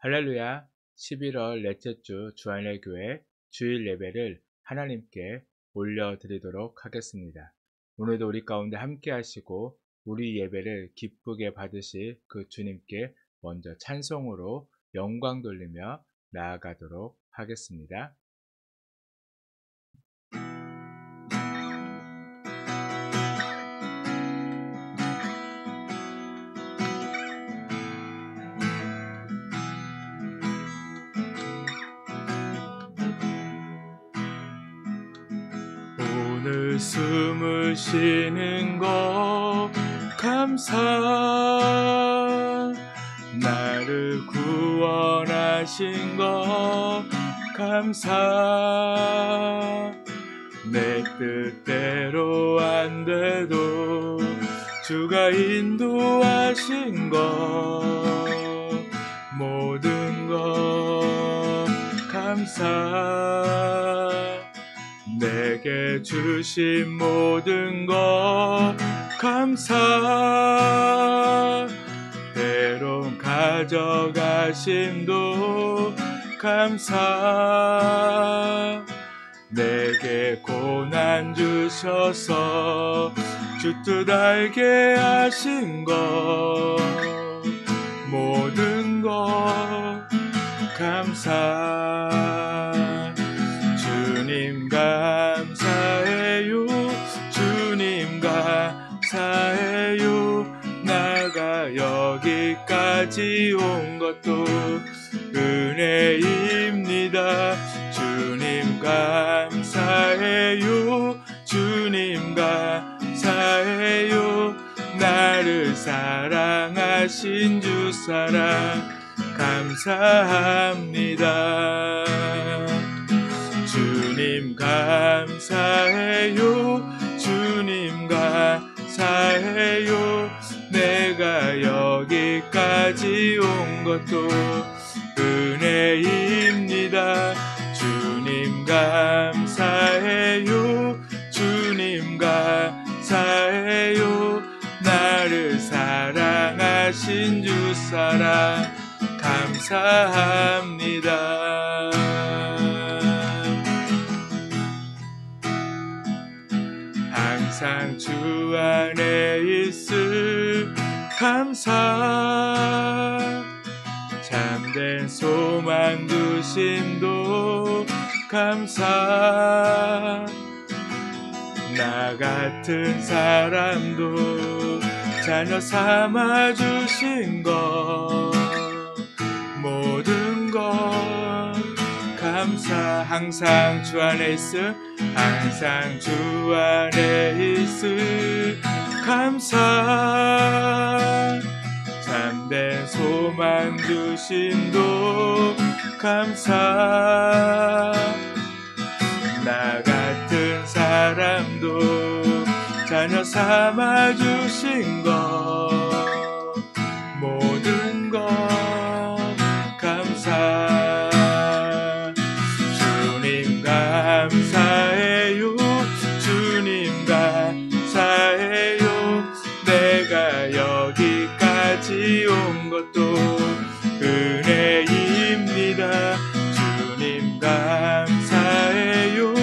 할렐루야. 11월 넷째 주 주안의 교회 주일 예배를 하나님께 올려드리도록 하겠습니다. 오늘도 우리 가운데 함께 하시고 우리 예배를 기쁘게 받으실 그 주님께 먼저 찬송으로 영광 돌리며 나아가도록 하겠습니다. 오늘 숨을 쉬는 것 감사, 나를 구원하신 것 감사, 내 뜻대로 안 돼도 주가 인도하신 것 모든 것 감사, 내게 주신 모든 것 감사, 때론 가져가심도 감사, 내게 고난 주셔서 주 뜻 알게 하신 것 모든 것 감사, 주님 감사해요, 주님 감사해요, 나가 여기까지 온 것도 은혜입니다. 주님 감사해요, 주님 감사해요, 나를 사랑하신 주 사랑 감사합니다. 주님 감사해요, 주님 감사해요, 내가 여기까지 온 것도 은혜입니다. 주님 감사해요, 주님 감사해요, 나를 사랑하신 주 사랑 감사합니다. 항상 주 안에 있을 감사, 참된 소망 두심도 감사, 나 같은 사람도 자녀 삼아 주신 것 모든 것 감사, 항상 주 안에 있을, 항상 주 안에 있을 감사, 참된 소망 주심도 감사, 나 같은 사람도 자녀 삼아 주신 것 모든 것 감사, 주님 감사해요, 주님 감사해요, 내가 여기까지 온 것도 은혜입니다. 주님 감사해요,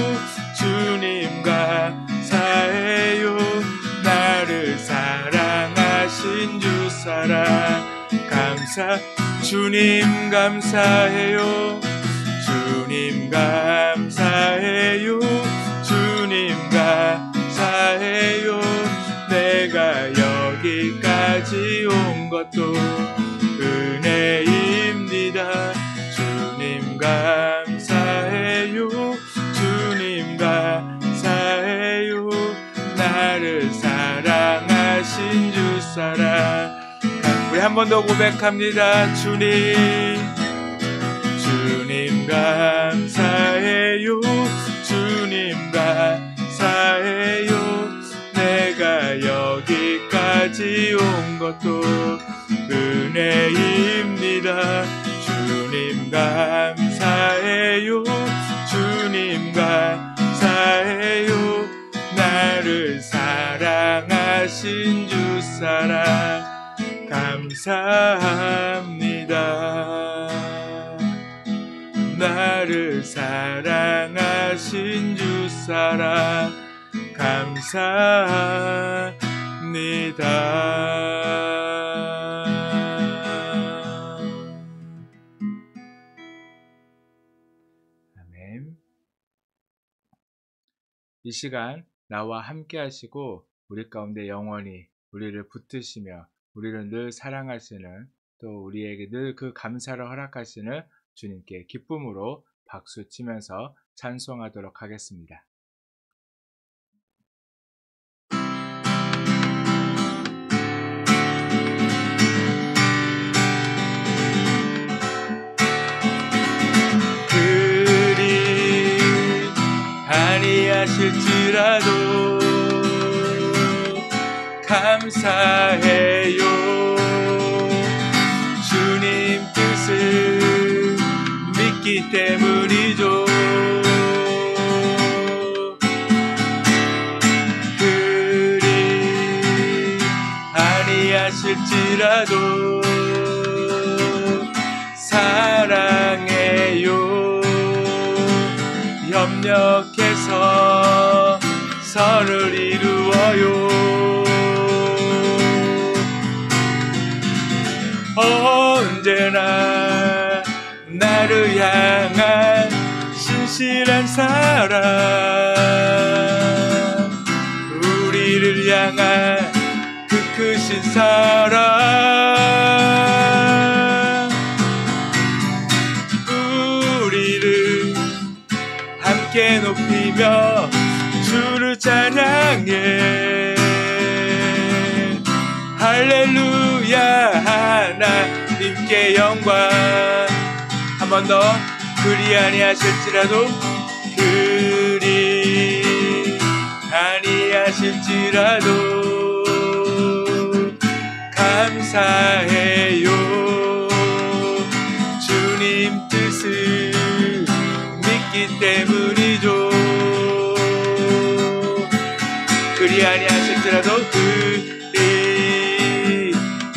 주님 감사해요, 나를 사랑하신 주 사랑 감사, 주님 감사해요, 주님 감사해요, 주님 감사해요, 내가 여기까지 온 것도 은혜입니다. 주님 감사해요, 주님 감사해요, 나를 사랑하신 주 사랑. 우리 한 번 더 고백합니다. 주님 감사해요, 주님 감사해요, 내가 여기까지 온 것도 은혜입니다. 주님 감사해요, 주님 감사해요, 나를 사랑하신 주 사랑 감사합니다. 나를 사랑하신 주 사랑 감사합니다. 아멘. 이 시간 나와 함께 하시고 우리 가운데 영원히 우리를 붙드시며 우리를 늘 사랑하시는, 또 우리에게 늘 그 감사를 허락하시는 주님께 기쁨으로 박수 치면서 찬송하도록 하겠습니다. 그리 아니하실지라도 감사해요. 주님 뜻을 믿기 때문이죠. 그리 아니하실지라도 사랑해요. 협력해서 선을 이루어요. 언제나 나를 향한 신실한 사랑, 우리를 향한 그 크신 사랑, 우리를 함께 높이며 주를 찬양해. 할렐루야, 하나님께 영광. 한 번 더. 그리 아니하실지라도, 그리 아니하실지라도 감사해요. 주님 뜻을 믿기 때문이죠. 그리 아니하실지라도, 그리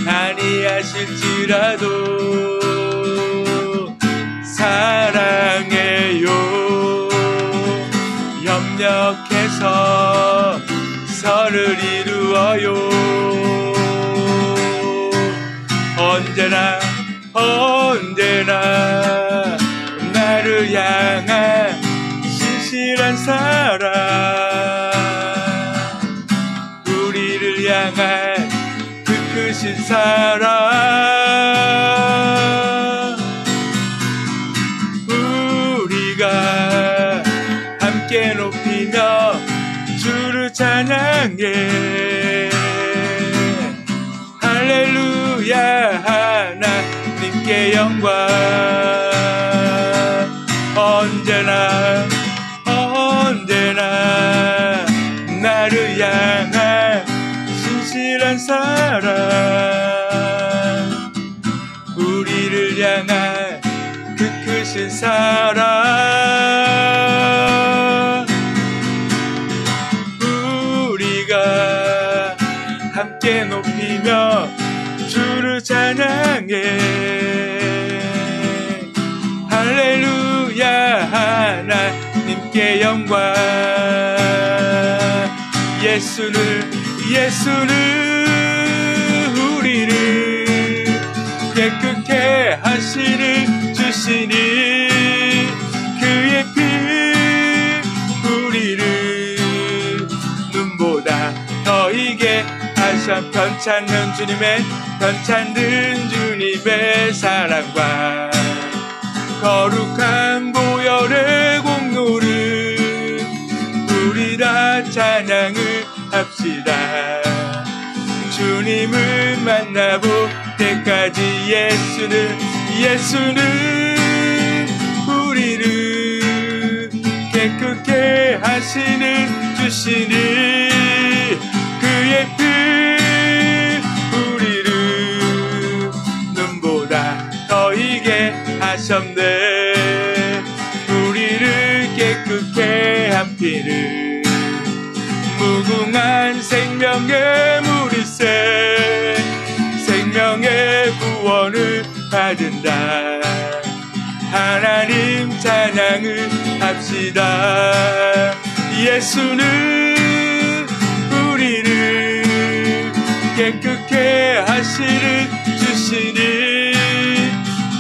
아니하실지라도 사랑해요. 협력해서 선을 이루어요. 언제나 나를 향한 신실한 사랑, 우리를 향한 그 크신 사랑, 우리가 함께 높이며 주를 찬양해. 할렐루야, 하나님께 영광. 언제나 나를 향한 신실한 사랑, 우리를 향한 그 크신 사랑, 우리가 함께 높이며 주를 찬양해. 할렐루야, 하나님께 영광. 예수는 우리를 깨끗게 하시는 주시니, 그의 피 우리를 눈보다 더 이게 하셔. 편찮는 주님의 사랑과 거룩한 보혈의 공로를 우리 다 찬양을 합시다. 주님을 만나볼 때까지 예수는 우리를 깨끗게 하시는 주시니, 그의 피 우리를 눈보다 더 이게 하셨네. 우리를 깨끗게 한 피를 무궁한 생명의 물이세, 생명의 구원을 받은다. 하나님 찬양을 합시다. 예수는 우리를 깨끗게 하시는 주시니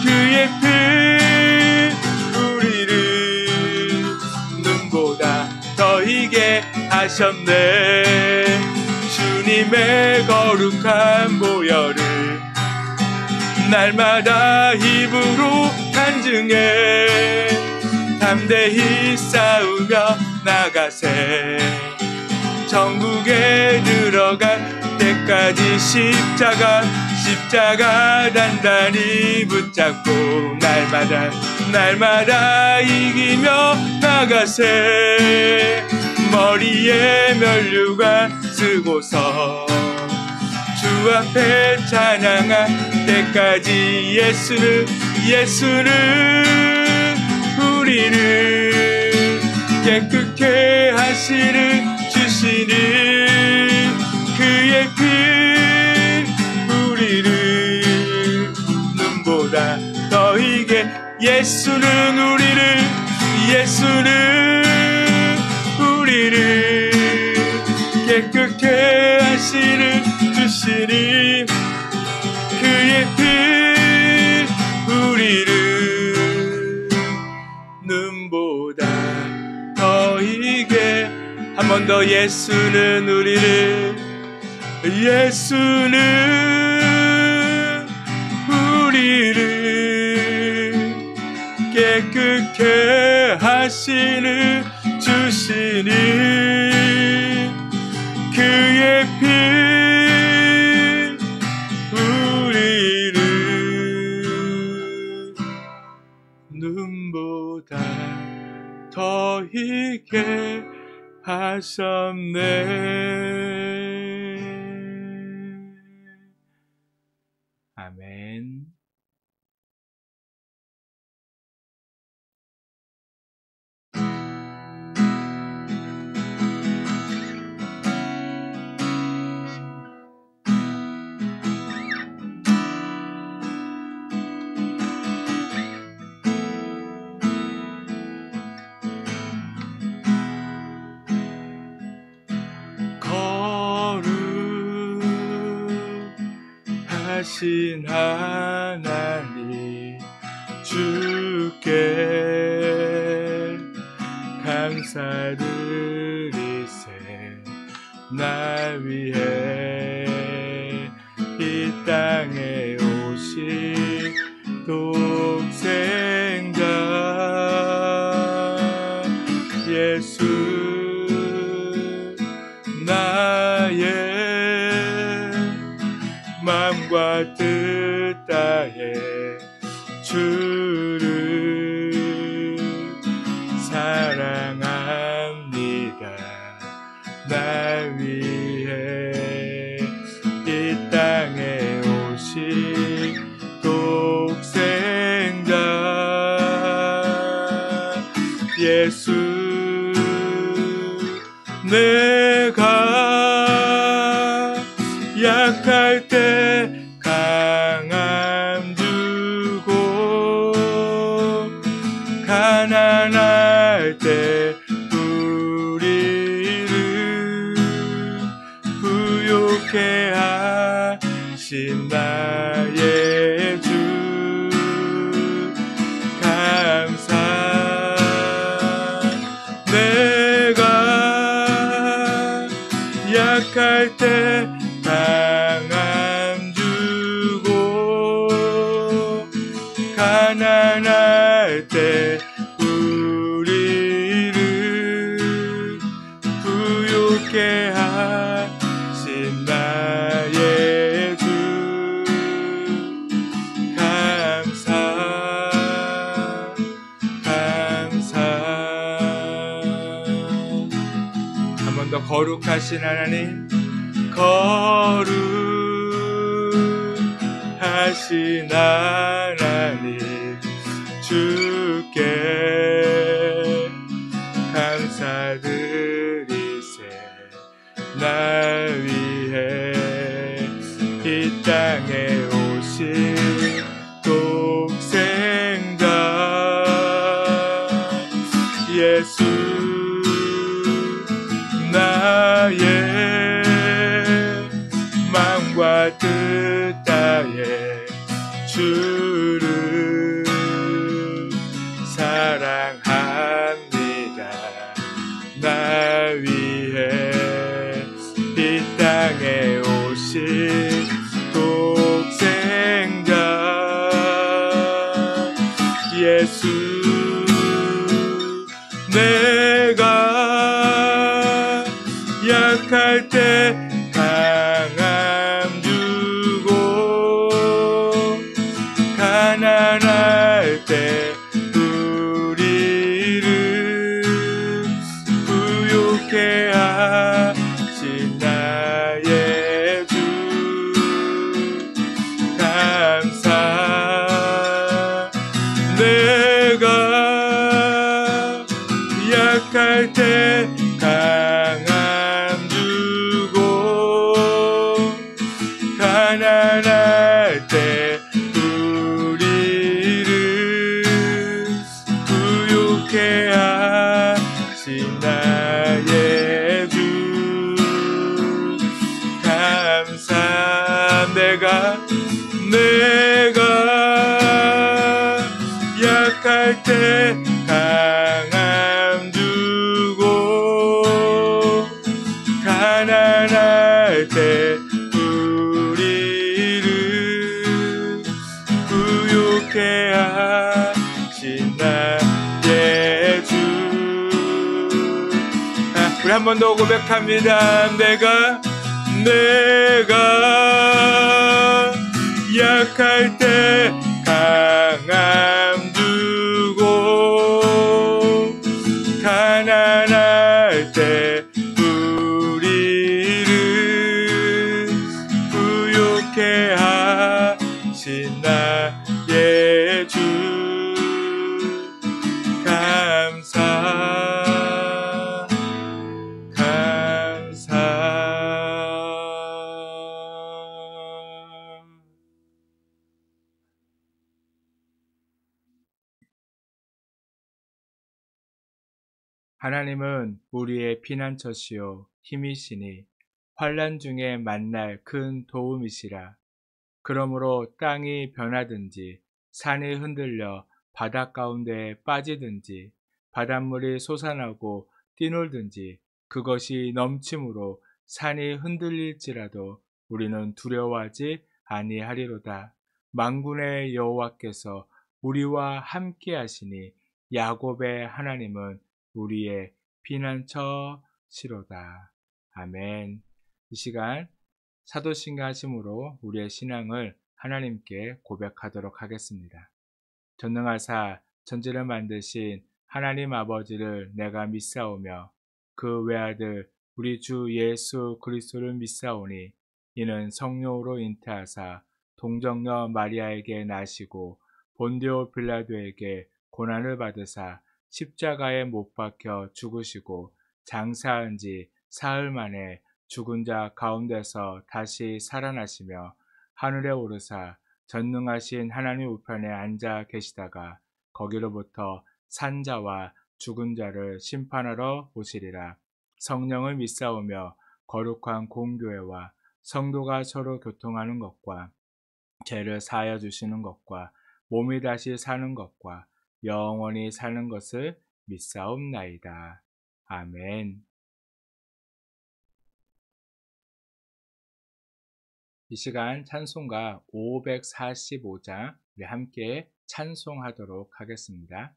그의 피 우리를 눈보다 더 희게 하셨네. 주님의 거룩한 보혈을 날마다 힘으로 간증해 담대히 싸우며 나가세. 천국에 들어갈 때까지 십자가 단단히 붙잡고 날마다 이기며 나가세. 머리에 면류관 쓰고서 주 앞에 찬양할 때까지 예수는 우리를 깨끗게 하시는 주시니 그의 피 우리를 눈보다 더 희게 예수는 우리를 깨끗게 하시는 주시니 그의 피 우리를 눈보다 더 희게. 한 번 더 예수는 우리를 깨끗게 하시는 주시니 그의 피 우리를 눈보다 더 희게 하셨네. 아멘. 거룩하신 하나님 주께 감사드리세. 나 위해 이 땅에 오신 독생자 예수 나의 마음과 뜻 다해 주를 사랑합니다. 나 위해 이 땅에 오신 독생자 예수 내가 약할 때 강함 주고 가난할 때 우리를 부욕해 하신 나의 주 감사. 내가 약할 때 강함 주고 가난할 때 우리를 부욕해 하신 나의 주 감사. 한 번 더 거룩하신 하나님 거룩하신 하나님 주께 감사드리세. 날 위해 이 땅에 오신 독생자 예수 나의 마음과 뜻 다해 주를 사랑합니다. 나 위해 이 땅에 오신 독생자 예수 내가 약할 때 강함 주고 가난할 때 우리를 부욕해 하신 나의 주 감사 내가 약할 때 강함 주고 가난할 때 우리를 부욕해 하신 나의 주 감사 내가 약할 때 강함 주고 가난할 때 우리를 부욕해 하신 나의 주 우리 한 번 더 고백합니다. 내가 약할 때 강함 주고 가난할 때 우리를 부욕해 하신 나의 주 감사 하나님은 우리의 피난처시요 힘이시니 환난 중에 만날 큰 도움이시라. 그러므로 땅이 변하든지 산이 흔들려 바닷 가운데에 빠지든지 바닷물이 솟아나고 뛰놀든지 그것이 넘침으로 산이 흔들릴지라도 우리는 두려워하지 아니하리로다. 만군의 여호와께서 우리와 함께 하시니 야곱의 하나님은 우리의 피난처시로다. 아멘. 이 시간 사도신경 하심으로 우리의 신앙을 하나님께 고백하도록 하겠습니다. 전능하사 천지를 만드신 하나님 아버지를 내가 믿사오며 그 외아들 우리 주 예수 그리스도를 믿사오니 이는 성령으로 잉태하사 동정녀 마리아에게 나시고 본디오 빌라도에게 고난을 받으사 십자가에 못 박혀 죽으시고 장사한 지 사흘 만에 죽은 자 가운데서 다시 살아나시며 하늘에 오르사 전능하신 하나님 우편에 앉아 계시다가 거기로부터 산 자와 죽은 자를 심판하러 오시리라. 성령을 믿사오며 거룩한 공교회와 성도가 서로 교통하는 것과 죄를 사하여 주시는 것과 몸이 다시 사는 것과 영원히 사는 것을 믿사옵나이다. 아멘. 이 시간 찬송가 545장 우리 함께 찬송하도록 하겠습니다.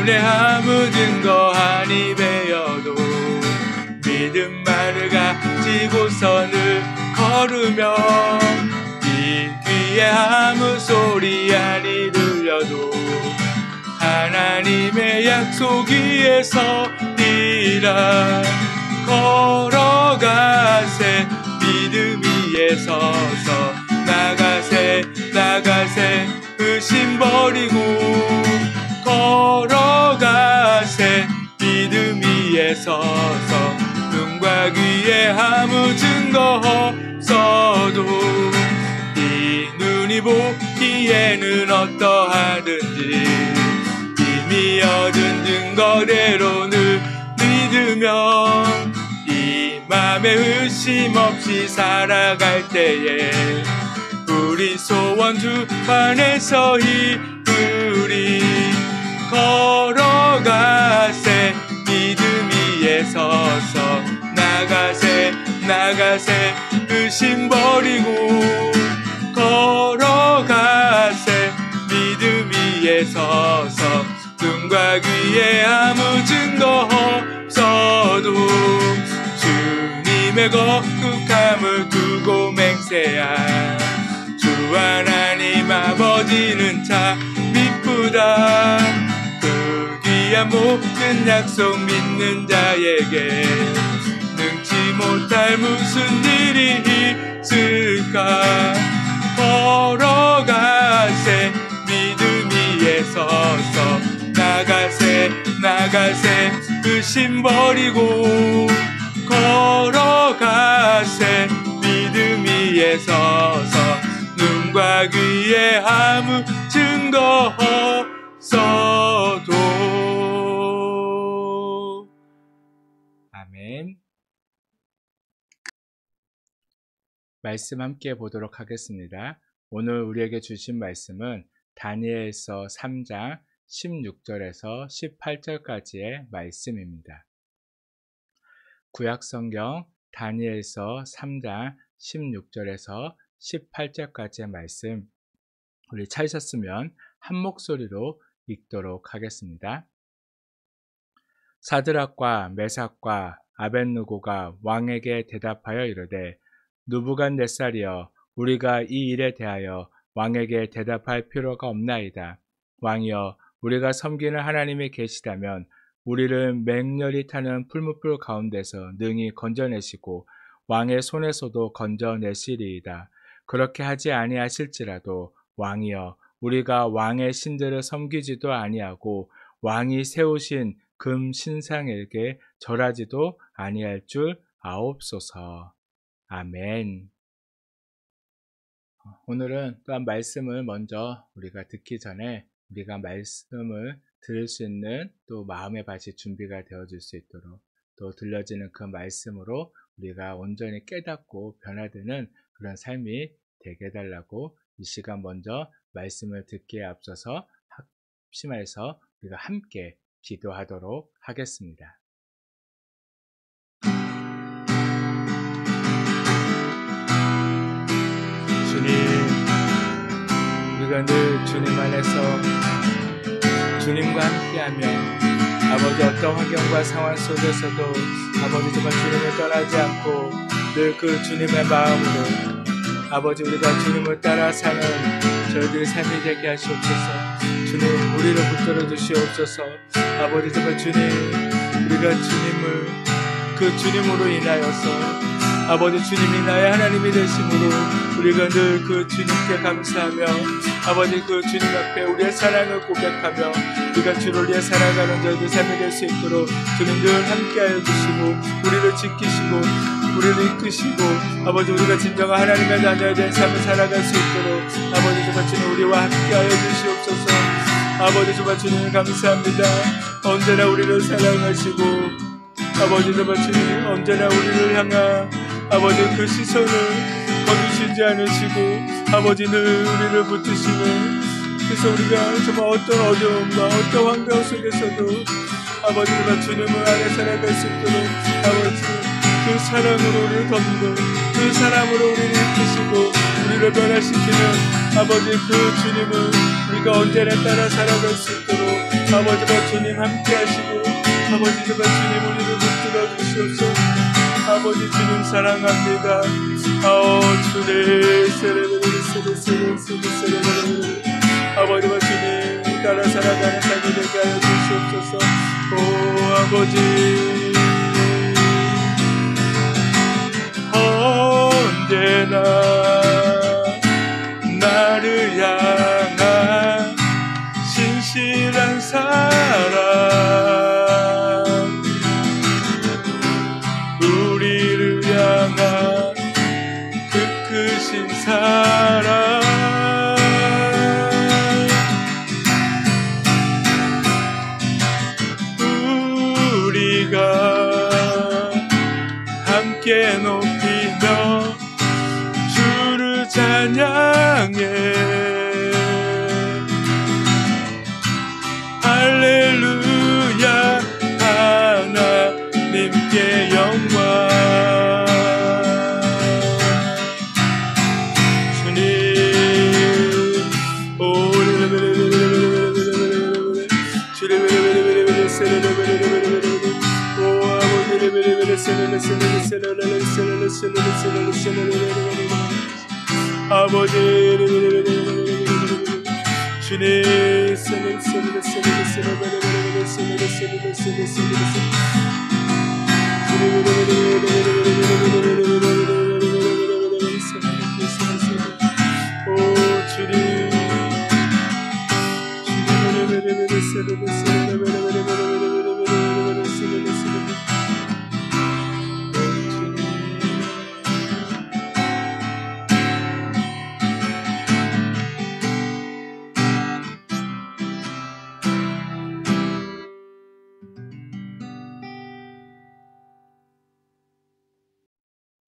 내 아무 증거 아니 되어도 믿음만을 가지고서는 걸으며 이 귀에 아무 소리 아니 들려도 하나님의 약속 위에 서리라. 걸어가세 믿음 위에 서서 나가세 의심 버리고 걸어가세 믿음 위에 서서 귀에 아무 증거 없어도 이 눈이 보기에는 어떠하든지 이미 얻은 증거대로는 믿으며 이 맘에 의심 없이 살아갈 때에 우리 소원 주 안에서 이끌이 걸어가세 믿음 위에 서서 나가세 의심 버리고 걸어가세 믿음 위에 서서 눈과 귀에 아무 증거 없어도 주님의 거룩함을 두고 맹세한 주 하나님 아버지는 참 이쁘다. 그 귀한 모든 약속 믿는 자에게 능치 못할 무슨 일이 있을까. 걸어가세 믿음 위에 서서 나가세 의심 버리고 걸어가세 믿음 위에 서서 눈과 귀에 아무 증거 없어도. 아멘. 말씀 함께 보도록 하겠습니다. 오늘 우리에게 주신 말씀은 다니엘서 3장 16절에서 18절까지의 말씀입니다. 구약성경 다니엘서 3장 16절에서 18절까지의 말씀, 우리 찾으셨으면 한 목소리로 읽도록 하겠습니다. 사드락과 메삭과 아벳느고가 왕에게 대답하여 이르되 느부갓네살이여, 우리가 이 일에 대하여 왕에게 대답할 필요가 없나이다. 왕이여, 우리가 섬기는 하나님이 계시다면 우리를 맹렬히 타는 풀무불 가운데서 능히 건져내시고 왕의 손에서도 건져내시리이다. 그렇게 하지 아니하실지라도 왕이여, 우리가 왕의 신들을 섬기지도 아니하고 왕이 세우신 금 신상에게 절하지도 아니할 줄 아옵소서. 아멘. 오늘은 또한 말씀을 먼저 우리가 듣기 전에 우리가 말씀을 들을 수 있는 또 마음의 밭이 준비가 되어질 수 있도록, 또 들려지는 그 말씀으로 우리가 온전히 깨닫고 변화되는 그런 삶이 되게 해달라고 이 시간 먼저 말씀을 듣기에 앞서서 합심해서 우리가 함께 기도하도록 하겠습니다. 주님, 우리가 늘 주님 안에서 주님과 함께하며 아버지 어떤 환경과 상황 속에서도 아버지 정말 주님을 떠나지 않고 늘 그 주님의 마음으로 아버지 우리가 주님을 따라 사는 저희들의 삶이 되게 하시옵소서. 주님, 우리를 붙들어 주시옵소서. 아버지 정말 주님, 우리가 주님을 그 주님으로 인하여서 아버지 주님이 나의 하나님이 되심으로 우리가 늘 그 주님께 감사하며 아버지 그 주님 앞에 우리의 사랑을 고백하며 우리가 주를 위해 살아가는 저희들 삶이 될 수 있도록 주님 늘 함께하여 주시고 우리를 지키시고 우리를 이끄시고 아버지 우리가 진정한 하나님의 자녀에 대한 삶을 살아갈 수 있도록 아버지 정말 주님 우리와 함께하여 주시옵소서. 아버지 정말 주님 감사합니다. 언제나 우리를 사랑하시고 아버지 정말 주님 언제나 우리를 향한 아버지 그 시선을 거두시지 않으시고 아버지 늘 우리를 붙드시는, 그래서 우리가 정말 어떤 어려움과 어떤 환경 속에서도 아버지 정말 주님을 안에 살아갈 수 있도록 아버지 그 사랑으로 우리를 덮는 그 사랑으로 우리를 이끄시고 우리를 변화시키는 아버지 그 주님을 우리가 언제나 따라 살아갈 수 있도록 아버지 정말 주님 함께 하시고 아버지 정말 주님 우리를 붙들어 주시옵소서. 아버지 주님 사랑합니다. 주님 아버지 주님 따라 살아가는 삶이 되게 하여 주시옵소서. 오 아버지 언제나 나를 향한 신실한 사랑 우리를 주신 사랑 우리가 함께 높이며 주를 찬양해 할렐루야 하나님께 영광 주님 아버지 주님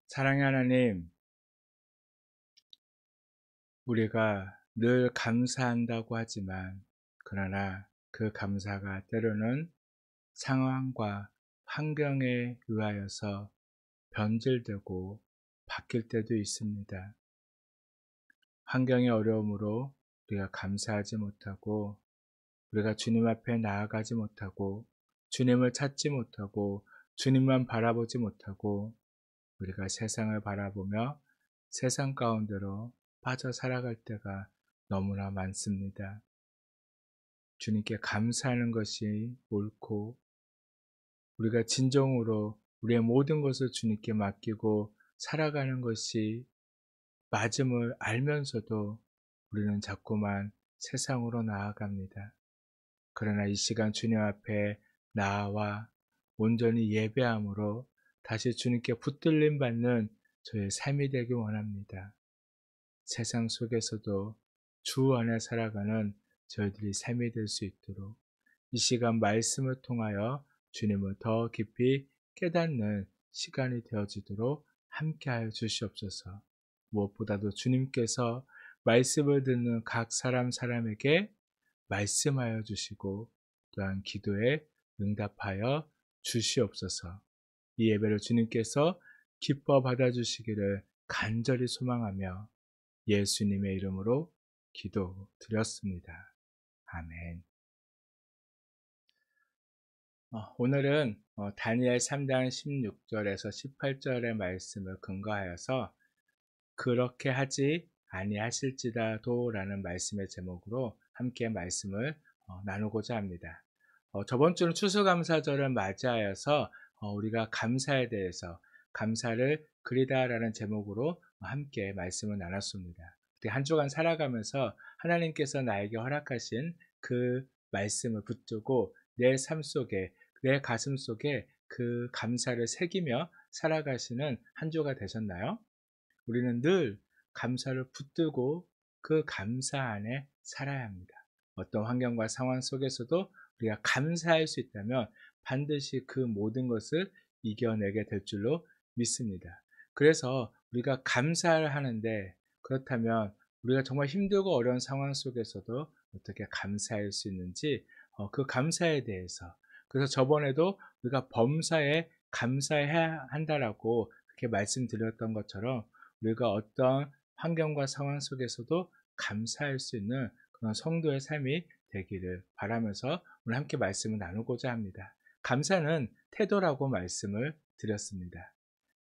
사랑의 하나님, 우리가 늘 감사한다고 하지만 그러나 그 감사가 때로는 상황과 환경에 의하여서 변질되고 바뀔 때도 있습니다. 환경의 어려움으로 우리가 감사하지 못하고 우리가 주님 앞에 나아가지 못하고 주님을 찾지 못하고 주님만 바라보지 못하고 우리가 세상을 바라보며 세상 가운데로 빠져 살아갈 때가 너무나 많습니다. 주님께 감사하는 것이 옳고 우리가 진정으로 우리의 모든 것을 주님께 맡기고 살아가는 것이 맞음을 알면서도 우리는 자꾸만 세상으로 나아갑니다. 그러나 이 시간 주님 앞에 나와 온전히 예배함으로 다시 주님께 붙들림 받는 저의 삶이 되기 원합니다. 세상 속에서도 주 안에 살아가는 저희들이 삶이 될 수 있도록 이 시간 말씀을 통하여 주님을 더 깊이 깨닫는 시간이 되어지도록 함께하여 주시옵소서. 무엇보다도 주님께서 말씀을 듣는 각 사람에게 말씀하여 주시고 또한 기도에 응답하여 주시옵소서. 이 예배를 주님께서 기뻐 받아주시기를 간절히 소망하며 예수님의 이름으로 기도드렸습니다. 아멘. 오늘은 다니엘 3장 16절에서 18절의 말씀을 근거하여서 그렇게 하지 아니하실지라도 라는 말씀의 제목으로 함께 말씀을 나누고자 합니다. 저번 주는 추수감사절을 맞이하여서 우리가 감사에 대해서 감사를 그리다라는 제목으로 함께 말씀을 나눴습니다. 한 주간 살아가면서 하나님께서 나에게 허락하신 그 말씀을 붙들고 내 삶 속에 내 가슴 속에 그 감사를 새기며 살아가시는 한 주가 되셨나요? 우리는 늘 감사를 붙들고 그 감사 안에 살아야 합니다. 어떤 환경과 상황 속에서도 우리가 감사할 수 있다면 반드시 그 모든 것을 이겨내게 될 줄로 믿습니다. 그래서 우리가 감사를 하는데 그렇다면 우리가 정말 힘들고 어려운 상황 속에서도 어떻게 감사할 수 있는지 그 감사에 대해서 그래서 저번에도 우리가 범사에 감사해야 한다라고 그렇게 말씀드렸던 것처럼 우리가 어떤 환경과 상황 속에서도 감사할 수 있는 그런 성도의 삶이 되기를 바라면서 오늘 함께 말씀을 나누고자 합니다. 감사는 태도라고 말씀을 드렸습니다.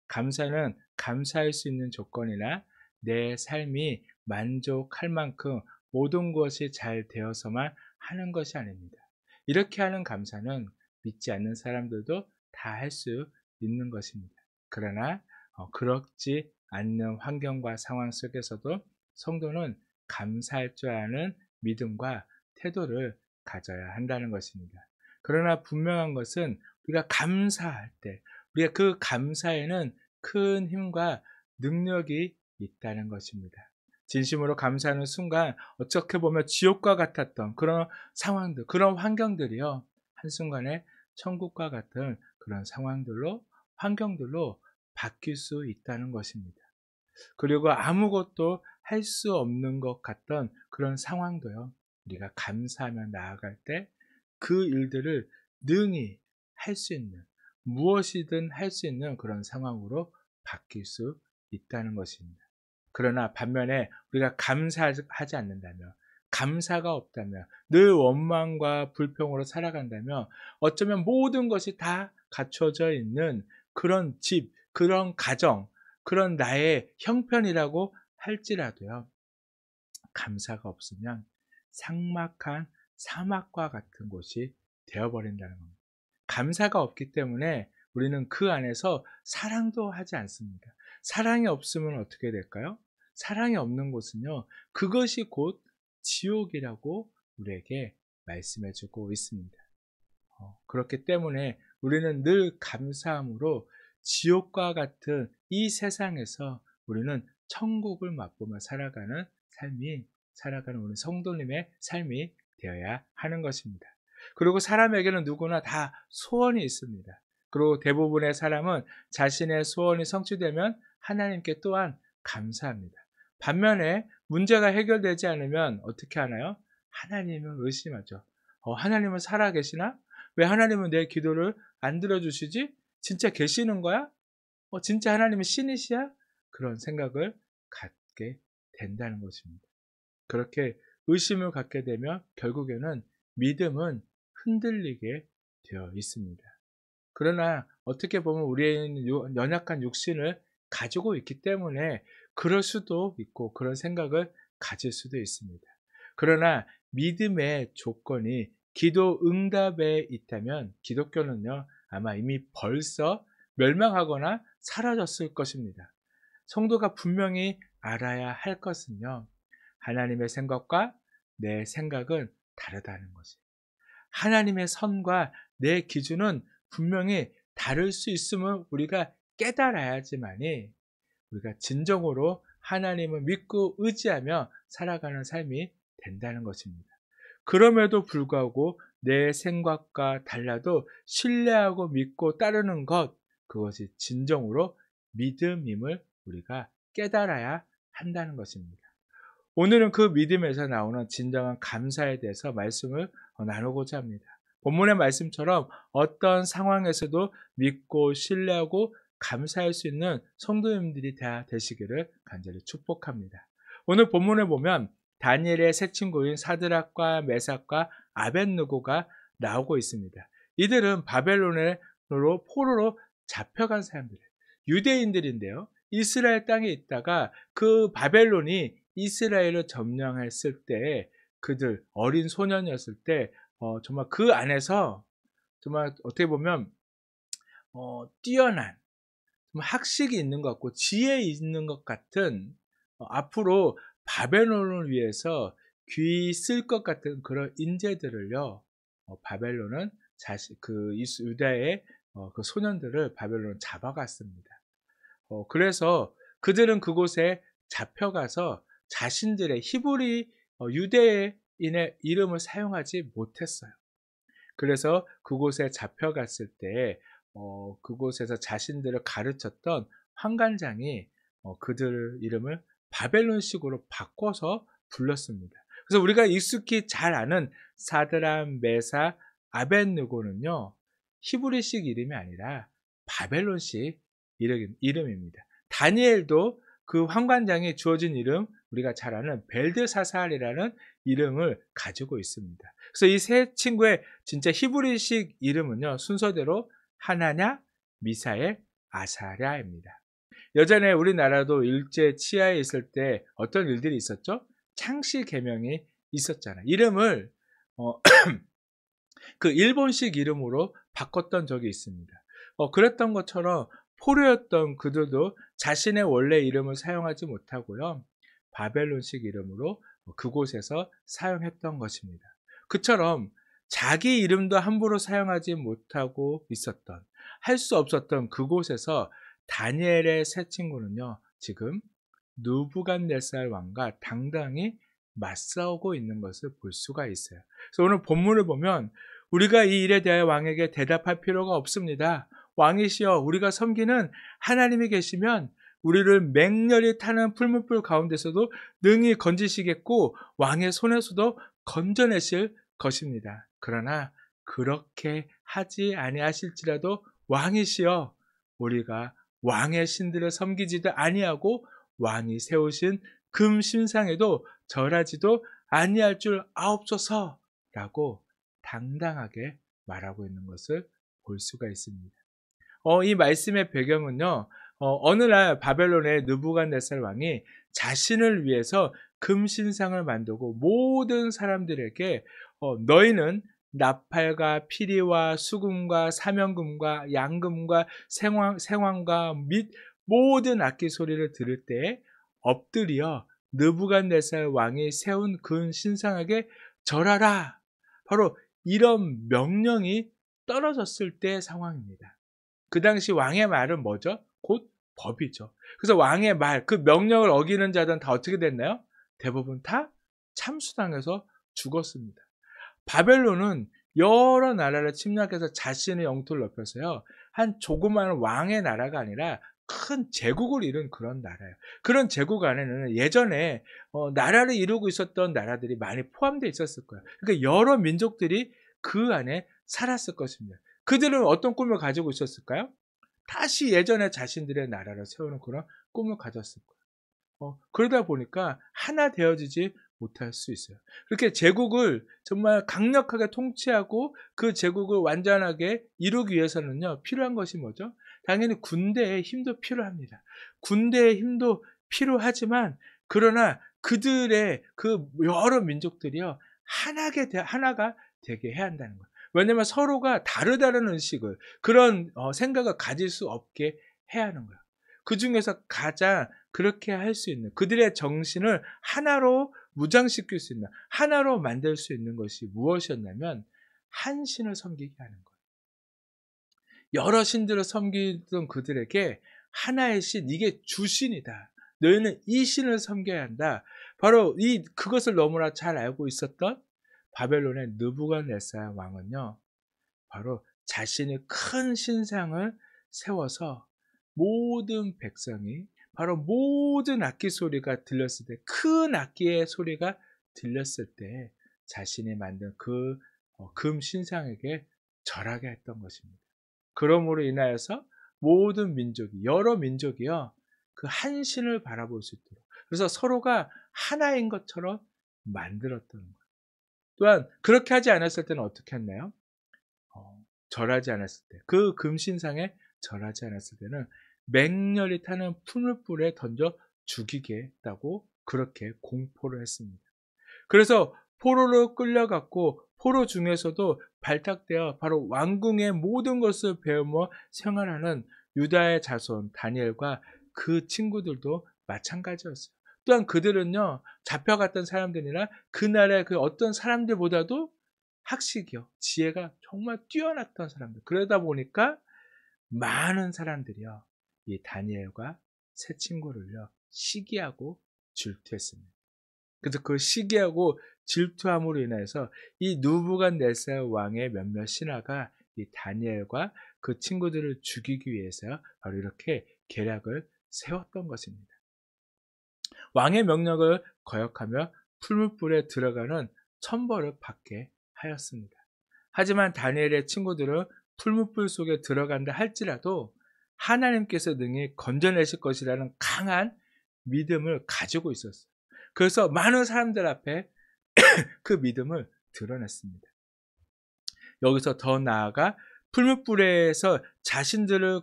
감사는 감사할 수 있는 조건이나 내 삶이 만족할 만큼 모든 것이 잘 되어서만 하는 것이 아닙니다. 이렇게 하는 감사는 믿지 않는 사람들도 다 할 수 있는 것입니다. 그러나 그렇지 않는 환경과 상황 속에서도 성도는 감사할 줄 아는 믿음과 태도를 가져야 한다는 것입니다. 그러나 분명한 것은 우리가 감사할 때 우리가 그 감사에는 큰 힘과 능력이 있다는 것입니다. 진심으로 감사하는 순간 어떻게 보면 지옥과 같았던 그런 상황들, 그런 환경들이요, 한순간에 천국과 같은 그런 상황들로, 환경들로 바뀔 수 있다는 것입니다. 그리고 아무것도 할 수 없는 것 같던 그런 상황도요, 우리가 감사하며 나아갈 때 그 일들을 능히 할 수 있는, 무엇이든 할 수 있는 그런 상황으로 바뀔 수 있다는 것입니다. 그러나 반면에 우리가 감사하지 않는다면, 감사가 없다면, 늘 원망과 불평으로 살아간다면 어쩌면 모든 것이 다 갖춰져 있는 그런 집, 그런 가정, 그런 나의 형편이라고 할지라도요, 감사가 없으면 삭막한 사막과 같은 곳이 되어버린다는 겁니다. 감사가 없기 때문에 우리는 그 안에서 사랑도 하지 않습니다. 사랑이 없으면 어떻게 될까요? 사랑이 없는 곳은요, 그것이 곧 지옥이라고 우리에게 말씀해 주고 있습니다. 그렇기 때문에 우리는 늘 감사함으로 지옥과 같은 이 세상에서 우리는 천국을 맛보며 살아가는 우리 성도님의 삶이 되어야 하는 것입니다. 그리고 사람에게는 누구나 다 소원이 있습니다. 그리고 대부분의 사람은 자신의 소원이 성취되면 하나님께 또한 감사합니다. 반면에 문제가 해결되지 않으면 어떻게 하나요? 하나님을 의심하죠. 하나님은 살아계시나? 왜 하나님은 내 기도를 안 들어주시지? 진짜 계시는 거야? 진짜 하나님은 신이시야? 그런 생각을 갖게 된다는 것입니다. 그렇게 의심을 갖게 되면 결국에는 믿음은 흔들리게 되어 있습니다. 그러나 어떻게 보면 우리는 연약한 육신을 가지고 있기 때문에 그럴 수도 있고 그런 생각을 가질 수도 있습니다. 그러나 믿음의 조건이 기도 응답에 있다면 기독교는요, 아마 이미 벌써 멸망하거나 사라졌을 것입니다. 성도가 분명히 알아야 할 것은요, 하나님의 생각과 내 생각은 다르다는 것이에요. 하나님의 선과 내 기준은 분명히 다를 수 있음을 우리가 깨달아야지만이 우리가 진정으로 하나님을 믿고 의지하며 살아가는 삶이 된다는 것입니다. 그럼에도 불구하고 내 생각과 달라도 신뢰하고 믿고 따르는 것, 그것이 진정으로 믿음임을 우리가 깨달아야 한다는 것입니다. 오늘은 그 믿음에서 나오는 진정한 감사에 대해서 말씀을 나누고자 합니다. 본문의 말씀처럼 어떤 상황에서도 믿고 신뢰하고 감사할 수 있는 성도님들이 다 되시기를 간절히 축복합니다. 오늘 본문에 보면 다니엘의 세 친구인 사드락과 메삭과 아벳느고가 나오고 있습니다. 이들은 바벨론으로 포로로 잡혀간 사람들이에요. 유대인들인데요, 이스라엘 땅에 있다가 그 바벨론이 이스라엘을 점령했을 때, 그들 어린 소년이었을 때 정말 그 안에서 정말 어떻게 보면 뛰어난 학식이 있는 것 같고 지혜 있는 것 같은, 앞으로 바벨론을 위해서 귀 쓸 것 같은 그런 인재들을요, 바벨론은 유다의 그 소년들을 바벨론은 잡아갔습니다. 그래서 그들은 그곳에 잡혀가서 자신들의 히브리 유대인의 이름을 사용하지 못했어요. 그래서 그곳에 잡혀갔을 때 그곳에서 자신들을 가르쳤던 환관장이 그들 이름을 바벨론식으로 바꿔서 불렀습니다. 그래서 우리가 익숙히 잘 아는 사드락, 메삭, 아벳느고는요, 히브리식 이름이 아니라 바벨론식 이름입니다. 다니엘도 그 환관장이 주어진 이름, 우리가 잘 아는 벨드사살이라는 이름을 가지고 있습니다. 그래서 이 세 친구의 진짜 히브리식 이름은요, 순서대로 하나냐, 미사엘, 아사랴입니다. 예전에 우리나라도 일제 치하에 있을 때 어떤 일들이 있었죠? 창씨 계명이 있었잖아요. 이름을 그 일본식 이름으로 바꿨던 적이 있습니다. 그랬던 것처럼 포로였던 그들도 자신의 원래 이름을 사용하지 못하고요, 바벨론식 이름으로 그곳에서 사용했던 것입니다. 그처럼 자기 이름도 함부로 사용하지 못하고 있었던, 할 수 없었던 그곳에서 다니엘의 세 친구는요, 지금 느부갓네살 왕과 당당히 맞싸우고 있는 것을 볼 수가 있어요. 그래서 오늘 본문을 보면 우리가 이 일에 대하여 왕에게 대답할 필요가 없습니다. 왕이시여, 우리가 섬기는 하나님이 계시면 우리를 맹렬히 타는 풀무불 가운데서도 능히 건지시겠고 왕의 손에서도 건져내실 것입니다. 그러나 그렇게 하지 아니하실지라도 왕이시여, 우리가 왕의 신들을 섬기지도 아니하고 왕이 세우신 금 신상에도 절하지도 아니할 줄 아옵소서라고 당당하게 말하고 있는 것을 볼 수가 있습니다. 이 말씀의 배경은요, 어느 날 바벨론의 느부갓네살 왕이 자신을 위해서 금신상을 만들고 모든 사람들에게 너희는 나팔과 피리와 수금과 사명금과 양금과 생황과 및 모든 악기 소리를 들을 때에 엎드려 느부갓네살 왕이 세운 그 신상에게 절하라. 바로 이런 명령이 떨어졌을 때의 상황입니다. 그 당시 왕의 말은 뭐죠? 곧 법이죠. 그래서 왕의 말, 그 명령을 어기는 자들은 다 어떻게 됐나요? 대부분 다 참수당해서 죽었습니다. 바벨론은 여러 나라를 침략해서 자신의 영토를 넓혀서요, 한 조그마한 왕의 나라가 아니라 큰 제국을 이룬 그런 나라예요. 그런 제국 안에는 예전에 나라를 이루고 있었던 나라들이 많이 포함되어 있었을 거예요. 그러니까 여러 민족들이 그 안에 살았을 것입니다. 그들은 어떤 꿈을 가지고 있었을까요? 다시 예전에 자신들의 나라를 세우는 그런 꿈을 가졌을 거예요. 그러다 보니까 하나 되어지지 못할 수 있어요. 그렇게 제국을 정말 강력하게 통치하고 그 제국을 완전하게 이루기 위해서는요, 필요한 것이 뭐죠? 당연히 군대의 힘도 필요합니다. 군대의 힘도 필요하지만, 그러나 그들의 그 여러 민족들이요, 하나가 되게 해야 한다는 거예요. 왜냐면 서로가 다르다는 의식을, 그런 생각을 가질 수 없게 해야 하는 거예요. 그 중에서 가장 그렇게 할 수 있는, 그들의 정신을 하나로 무장시킬 수 있는, 하나로 만들 수 있는 것이 무엇이었냐면 한 신을 섬기게 하는 거예요. 여러 신들을 섬기던 그들에게 하나의 신, 이게 주신이다. 너희는 이 신을 섬겨야 한다. 바로 그것을 너무나 잘 알고 있었던 바벨론의 느부갓네살 왕은요, 바로 자신의 큰 신상을 세워서 모든 백성이, 바로 모든 악기 소리가 들렸을 때, 큰 악기의 소리가 들렸을 때 자신이 만든 그 금 신상에게 절하게 했던 것입니다. 그러므로 인하여서 모든 민족이, 여러 민족이요, 그 한 신을 바라볼 수 있도록, 그래서 서로가 하나인 것처럼 만들었던 거예요. 또한 그렇게 하지 않았을 때는 어떻게 했나요? 절하지 않았을 때, 그 금신상에 절하지 않았을 때는 맹렬히 타는 풀무불에 던져 죽이겠다고 그렇게 공포를 했습니다. 그래서 포로로 끌려갔고, 포로 중에서도 발탁되어 바로 왕궁의 모든 것을 배우며 생활하는 유다의 자손 다니엘과 그 친구들도 마찬가지였어요. 또한 그들은요, 잡혀갔던 사람들이나 그날의 그 어떤 사람들보다도 학식이요, 지혜가 정말 뛰어났던 사람들. 그러다 보니까 많은 사람들이요, 이 다니엘과 세 친구를요, 시기하고 질투했습니다. 그래서 그 시기하고 질투함으로 인해서 이 느부갓네살 왕의 몇몇 신하가 이 다니엘과 그 친구들을 죽이기 위해서 바로 이렇게 계략을 세웠던 것입니다. 왕의 명령을 거역하며 풀무불에 들어가는 천벌을 받게 하였습니다. 하지만 다니엘의 친구들은 풀무불 속에 들어간다 할지라도 하나님께서 능히 건져내실 것이라는 강한 믿음을 가지고 있었어요. 그래서 많은 사람들 앞에 그 믿음을 드러냈습니다. 여기서 더 나아가 풀무불에서 자신들을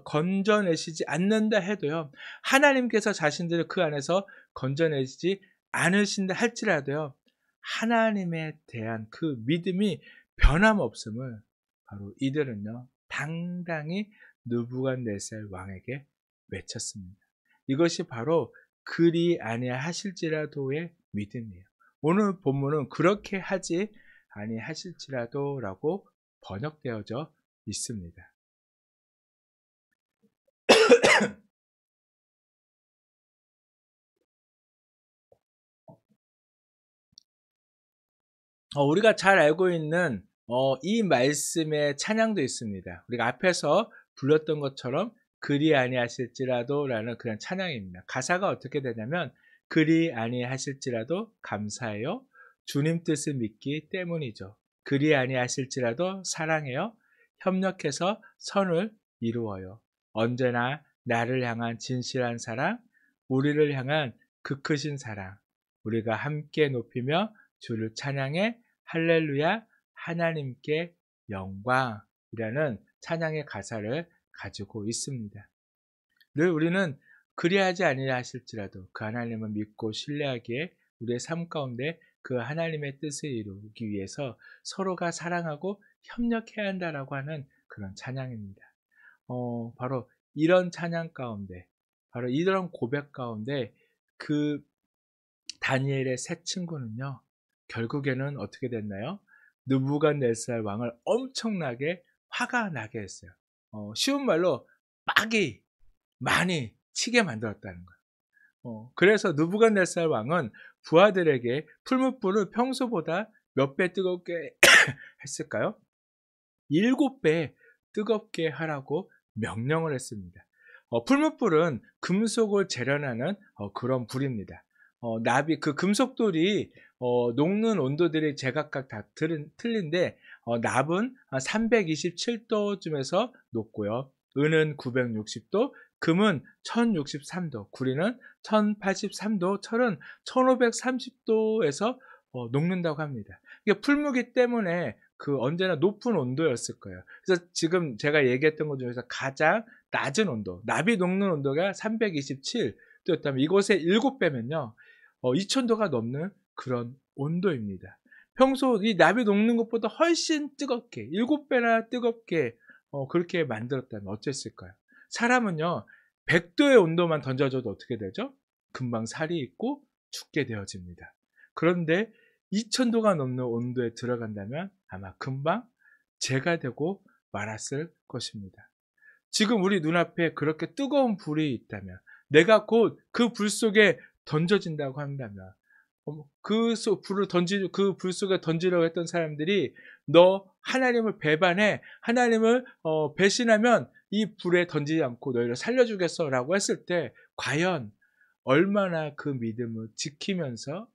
건져내시지 않는다 해도요, 하나님께서 자신들을 그 안에서 건져내시지 않으신다 할지라도요, 하나님에 대한 그 믿음이 변함없음을 바로 이들은요, 당당히 느부갓네살 왕에게 외쳤습니다. 이것이 바로 그리 아니하실지라도의 믿음이에요. 오늘 본문은 그렇게 하지 아니하실지라도 라고 번역되어져 있습니다. 우리가 잘 알고 있는 이 말씀의 찬양도 있습니다. 우리가 앞에서 불렀던 것처럼 그리 아니하실지라도 라는 그런 찬양입니다. 가사가 어떻게 되냐면 그리 아니하실지라도 감사해요. 주님 뜻을 믿기 때문이죠. 그리 아니하실지라도 사랑해요. 협력해서 선을 이루어요. 언제나 나를 향한 진실한 사랑, 우리를 향한 그 크신 사랑, 우리가 함께 높이며 주를 찬양해 할렐루야 하나님께 영광이라는 찬양의 가사를 가지고 있습니다. 늘 우리는 그리하지 아니하실지라도 그 하나님을 믿고 신뢰하기에 우리의 삶 가운데 그 하나님의 뜻을 이루기 위해서 서로가 사랑하고 협력해야 한다라고 하는 그런 찬양입니다. 바로 이런 찬양 가운데, 바로 이런 고백 가운데 그 다니엘의 세 친구는요, 결국에는 어떻게 됐나요? 느부갓네살 왕을 엄청나게 화가 나게 했어요. 쉬운 말로 빡이 많이 치게 만들었다는 거예요. 그래서 느부갓네살 왕은 부하들에게 풀무불을 평소보다 몇 배 뜨겁게 했을까요? 7배 뜨겁게 하라고 명령을 했습니다. 풀무불은 금속을 재련하는 그런 불입니다. 납이 그 금속돌이 녹는 온도들이 제각각 다 틀린데 납은 327도쯤에서 녹고요. 은은 960도, 금은 1063도, 구리는 1083도, 철은 1530도에서 녹는다고 합니다. 이게 풀무기 때문에 그 언제나 높은 온도였을 거예요. 그래서 지금 제가 얘기했던 것 중에서 가장 낮은 온도, 납이 녹는 온도가 327도였다면 이곳의 7배면요. 2000도가 넘는 그런 온도입니다. 평소 이 납이 녹는 것보다 훨씬 뜨겁게 7배나 뜨겁게 그렇게 만들었다면 어땠을까요? 사람은요 100도의 온도만 던져줘도 어떻게 되죠? 금방 살이 있고 죽게 되어집니다. 그런데 2000도가 넘는 온도에 들어간다면 아마 금방 재가 되고 말았을 것입니다. 지금 우리 눈앞에 그렇게 뜨거운 불이 있다면 내가 곧 그 불 속에 던져진다고 한다면 그 불 속에 던지려고 했던 사람들이 너 하나님을 배반해 하나님을 배신하면 이 불에 던지지 않고 너희를 살려주겠어 라고 했을 때 과연 얼마나 그 믿음을 지키면서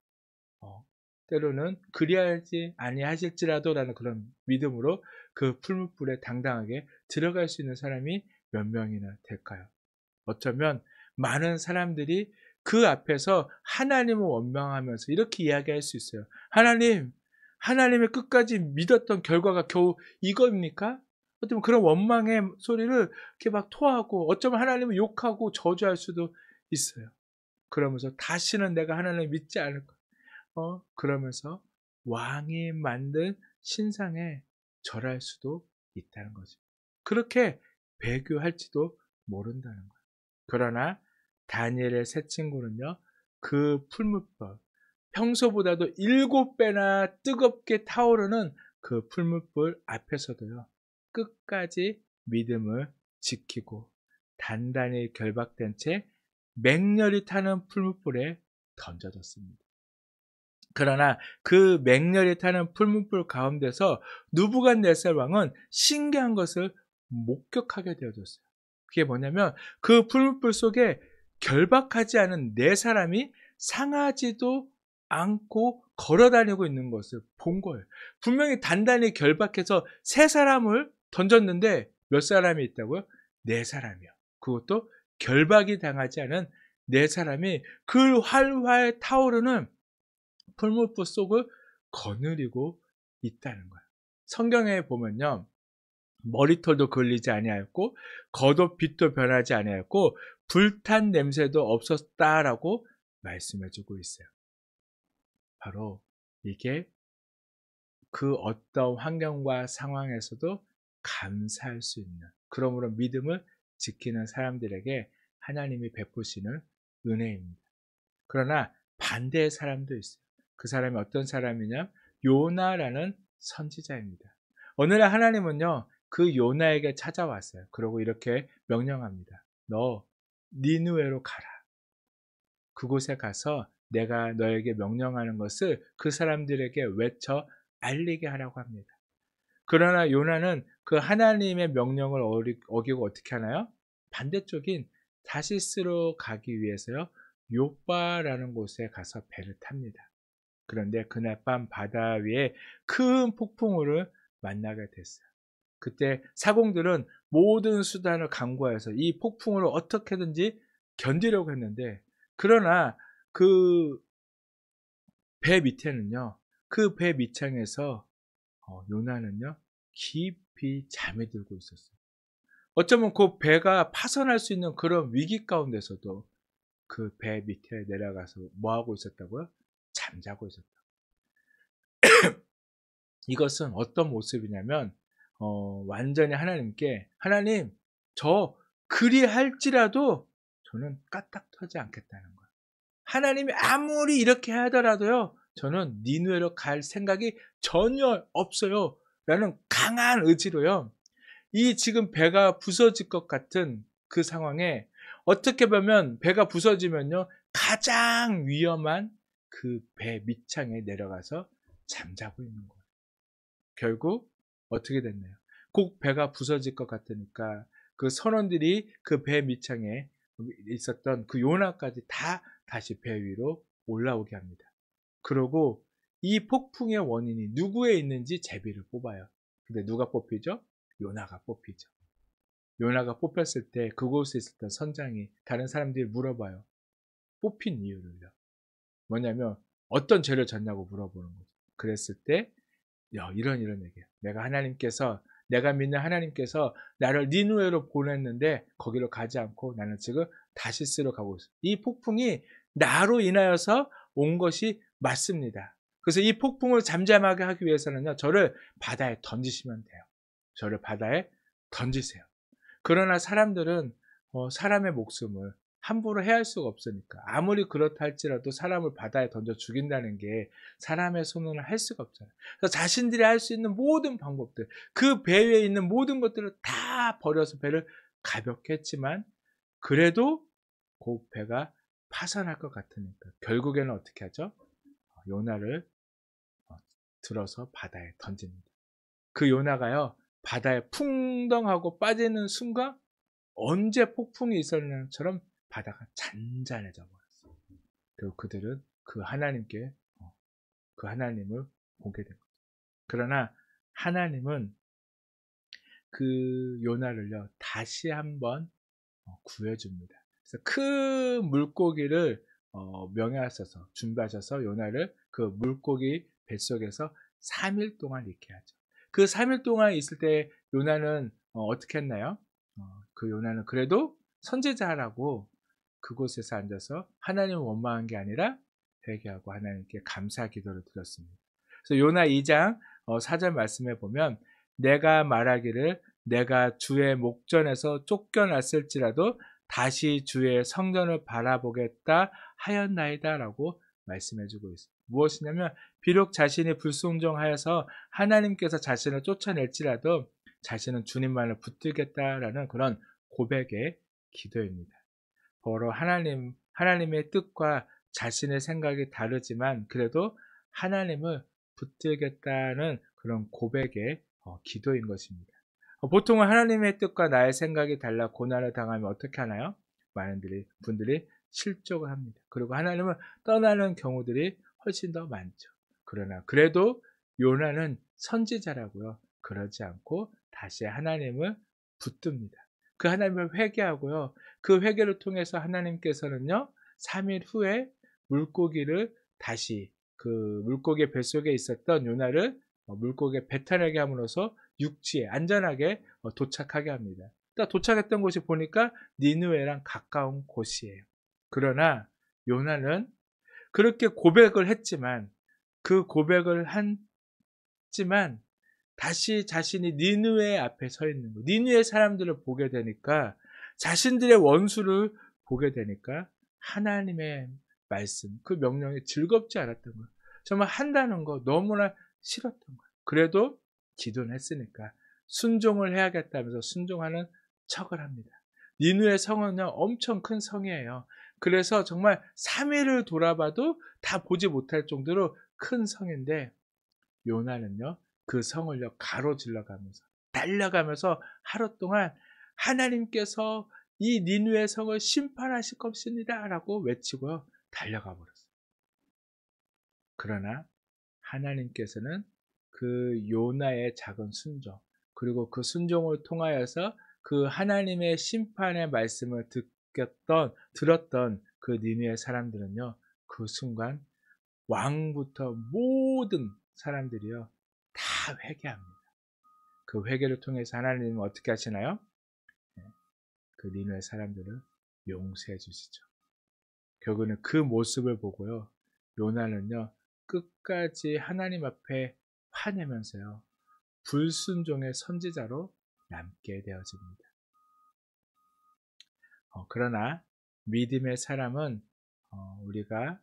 때로는 그리하지 아니하실지라도 라는 그런 믿음으로 그 풀무불에 당당하게 들어갈 수 있는 사람이 몇 명이나 될까요? 어쩌면 많은 사람들이 그 앞에서 하나님을 원망하면서 이렇게 이야기할 수 있어요. 하나님의 끝까지 믿었던 결과가 겨우 이겁니까? 어쩌면 그런 원망의 소리를 이렇게 막 토하고 어쩌면 하나님을 욕하고 저주할 수도 있어요. 그러면서 다시는 내가 하나님을 믿지 않을 거야. 그러면서 왕이 만든 신상에 절할 수도 있다는 거죠. 그렇게 배교할지도 모른다는 거예요. 그러나 다니엘의 세 친구는요, 그 풀무불, 평소보다도 7배나 뜨겁게 타오르는 그 풀무불 앞에서도요, 끝까지 믿음을 지키고 단단히 결박된 채 맹렬히 타는 풀무불에 던져졌습니다. 그러나 그 맹렬히 타는 풀무불 가운데서 느부갓네살 왕은 신기한 것을 목격하게 되어졌어요. 그게 뭐냐면 그 풀무불 속에 결박하지 않은 네 사람이 상하지도 않고 걸어다니고 있는 것을 본 거예요. 분명히 단단히 결박해서 세 사람을 던졌는데 몇 사람이 있다고요? 네 사람이요. 그것도 결박이 당하지 않은 네 사람이 그 활활 타오르는 풀무불 속을 거느리고 있다는 거예요. 성경에 보면요. 머리털도 걸리지 아니하였고 겉옷빛도 변하지 아니하였고 불탄 냄새도 없었다라고 말씀해주고 있어요. 바로 이게 그 어떤 환경과 상황에서도 감사할 수 있는 그러므로 믿음을 지키는 사람들에게 하나님이 베푸시는 은혜입니다. 그러나 반대의 사람도 있어요. 그 사람이 어떤 사람이냐? 요나라는 선지자입니다. 어느 날 하나님은요, 그 요나에게 찾아왔어요. 그리고 이렇게 명령합니다. 너 니느웨로 가라. 그곳에 가서 내가 너에게 명령하는 것을 그 사람들에게 외쳐 알리게 하라고 합니다. 그러나 요나는 그 하나님의 명령을 어기고 어떻게 하나요? 반대쪽인 다시스로 가기 위해서요, 요빠라는 곳에 가서 배를 탑니다. 그런데 그날 밤 바다 위에 큰 폭풍우를 만나게 됐어요. 그때 사공들은 모든 수단을 강구하여서 이 폭풍을 어떻게든지 견디려고 했는데, 그러나 그 배 밑에는요, 그 배 밑창에서 요나는요 깊이 잠이 들고 있었어요. 어쩌면 그 배가 파손할 수 있는 그런 위기 가운데서도 그 배 밑에 내려가서 뭐 하고 있었다고요? 잠자고 있었다. 이것은 어떤 모습이냐면 완전히 하나님께, 하나님 저 그리할지라도 저는 까딱하지 않겠다는 거예요. 하나님이 아무리 이렇게 하더라도요, 저는 니누에로 갈 생각이 전혀 없어요 라는 강한 의지로요, 이 지금 배가 부서질 것 같은 그 상황에, 어떻게 보면 배가 부서지면요 가장 위험한 그 배 밑창에 내려가서 잠자고 있는 거예요. 결국 어떻게 됐나요? 꼭 배가 부서질 것 같으니까 그 선원들이 그 배 밑창에 있었던 그 요나까지 다 다시 배 위로 올라오게 합니다. 그러고 이 폭풍의 원인이 누구에 있는지 제비를 뽑아요. 근데 누가 뽑히죠? 요나가 뽑히죠. 요나가 뽑혔을 때 그곳에 있었던 선장이 다른 사람들이 물어봐요. 뽑힌 이유를요. 뭐냐면 어떤 죄를 졌냐고 물어보는 거죠. 그랬을 때 이런 얘기예요. 내가 믿는 하나님께서 나를 니누에로 보냈는데 거기로 가지 않고 나는 지금 다시스로 가고 있어요. 이 폭풍이 나로 인하여서 온 것이 맞습니다. 그래서 이 폭풍을 잠잠하게 하기 위해서는요, 저를 바다에 던지시면 돼요. 저를 바다에 던지세요. 그러나 사람들은 사람의 목숨을 함부로 해할 수가 없으니까, 아무리 그렇다 할지라도 사람을 바다에 던져 죽인다는 게 사람의 손으로 할 수가 없잖아요. 그래서 자신들이 할 수 있는 모든 방법들, 그 배 위에 있는 모든 것들을 다 버려서 배를 가볍게 했지만, 그래도 그 배가 파산할 것 같으니까 결국에는 어떻게 하죠? 요나를 들어서 바다에 던집니다. 그 요나가요, 바다에 풍덩하고 빠지는 순간 언제 폭풍이 있었냐처럼 바다가 잔잔해져 버렸어요. 그리고 그들은 그 하나님을 보게 된 거죠. 그러나 하나님은 그 요나를요 다시 한번 구해줍니다. 그래서 큰 물고기를 명하셔서 준비하셔서 요나를 그 물고기 뱃속에서 3일 동안 있게 하죠. 그 3일 동안 있을 때 요나는 어떻게 했나요? 그 요나는 그래도 선지자라고 그곳에서 앉아서 하나님을 원망한 게 아니라 회개하고 하나님께 감사 기도를 드렸습니다. 그래서 요나 2장 4절 말씀에 보면, 내가 말하기를 내가 주의 목전에서 쫓겨났을지라도 다시 주의 성전을 바라보겠다 하였나이다 라고 말씀해주고 있습니다. 무엇이냐면, 비록 자신이 불순종하여서 하나님께서 자신을 쫓아낼지라도 자신은 주님만을 붙들겠다라는 그런 고백의 기도입니다. 바로 하나님의 뜻과 자신의 생각이 다르지만 그래도 하나님을 붙들겠다는 그런 고백의 기도인 것입니다. 보통은 하나님의 뜻과 나의 생각이 달라 고난을 당하면 어떻게 하나요? 많은 분들이 실족을 합니다. 그리고 하나님을 떠나는 경우들이 훨씬 더 많죠. 그러나 그래도 요나는 선지자라고요, 그러지 않고 다시 하나님을 붙듭니다. 그 하나님을 회개하고요, 그 회개를 통해서 하나님께서는요 3일 후에 물고기를 다시, 그 물고기의 뱃속에 있었던 요나를 물고기에 배탈나게 함으로써 육지에 안전하게 도착하게 합니다. 딱 도착했던 곳이 보니까 니느웨랑 가까운 곳이에요. 그러나 요나는 그렇게 고백을 했지만, 그 고백을 했지만 다시 자신이 니느웨 앞에 서 있는 거, 니느웨 사람들을 보게 되니까, 자신들의 원수를 보게 되니까 하나님의 말씀, 그 명령이 즐겁지 않았던 거예요. 정말 한다는 거 너무나 싫었던 거예요. 그래도 기도는 했으니까 순종을 해야겠다면서 순종하는 척을 합니다. 니느웨 성은요 엄청 큰 성이에요. 그래서 정말 3일을 돌아봐도 다 보지 못할 정도로 큰 성인데, 요나는요, 그 성을요, 가로질러 가면서, 달려가면서 하루 동안 하나님께서 이 니느웨 성을 심판하실 것입니다 라고 외치고요, 달려가 버렸어요. 그러나 하나님께서는 그 요나의 작은 순종, 그리고 그 순종을 통하여서 그 하나님의 심판의 말씀을 들었던 그 니느웨 사람들은요, 그 순간 왕부터 모든 사람들이요, 다 회개합니다. 그 회개를 통해서 하나님은 어떻게 하시나요? 그 니느웨 사람들을 용서해 주시죠. 결국은 그 모습을 보고요, 요나는요, 끝까지 하나님 앞에 화내면서요, 불순종의 선지자로 남게 되어집니다. 그러나 믿음의 사람은 우리가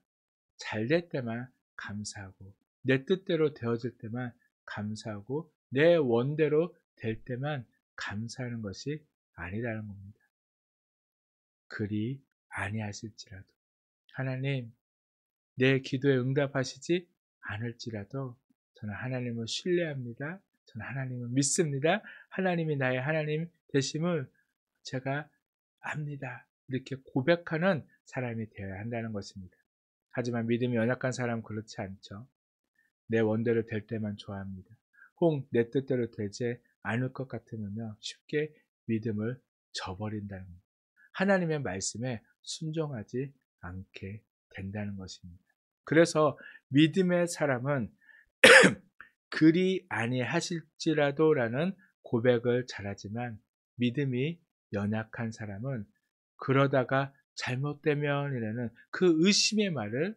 잘 될 때만 감사하고, 내 뜻대로 되어질 때만 감사하고, 내 원대로 될 때만 감사하는 것이 아니라는 겁니다. 그리 아니하실지라도, 하나님 내 기도에 응답하시지 않을지라도 저는 하나님을 신뢰합니다. 저는 하나님을 믿습니다. 하나님이 나의 하나님 되심을 제가 압니다. 이렇게 고백하는 사람이 되어야 한다는 것입니다. 하지만 믿음이 연약한 사람은 그렇지 않죠. 내 원대로 될 때만 좋아합니다. 혹 내 뜻대로 되지 않을 것 같으면요, 쉽게 믿음을 저버린다는 겁니다. 하나님의 말씀에 순종하지 않게 된다는 것입니다. 그래서 믿음의 사람은 그리 아니하실지라도 라는 고백을 잘하지만, 믿음이 연약한 사람은 그러다가 잘못되면 이라는 그 의심의 말을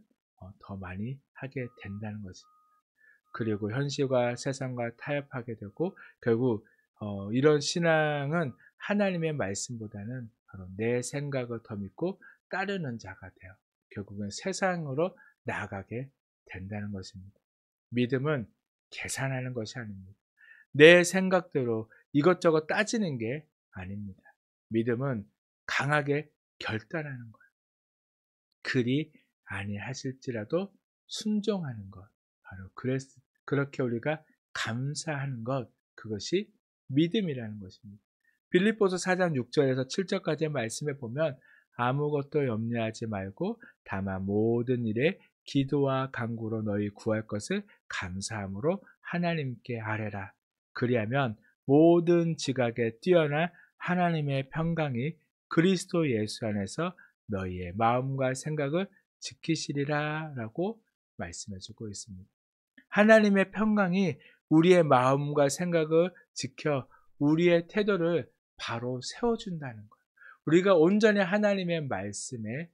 더 많이 하게 된다는 것입니다. 그리고 현실과 세상과 타협하게 되고, 결국 이런 신앙은 하나님의 말씀보다는 바로 내 생각을 더 믿고 따르는 자가 되어 결국은 세상으로 나아가게 된다는 것입니다. 믿음은 계산하는 것이 아닙니다. 내 생각대로 이것저것 따지는 게 아닙니다. 믿음은 강하게 결단하는 거예요. 그리 아니하실지라도 순종하는 것, 바로 그렇게 우리가 감사하는 것, 그것이 믿음이라는 것입니다. 빌립보서 4장 6절에서 7절까지의 말씀에 보면, 아무것도 염려하지 말고 다만 모든 일에 기도와 간구로 너희 구할 것을 감사함으로 하나님께 아뢰라. 그리하면 모든 지각에 뛰어난 하나님의 평강이 그리스도 예수 안에서 너희의 마음과 생각을 지키시리라 라고 말씀해주고 있습니다. 하나님의 평강이 우리의 마음과 생각을 지켜 우리의 태도를 바로 세워준다는 거예요. 우리가 온전히 하나님의 말씀에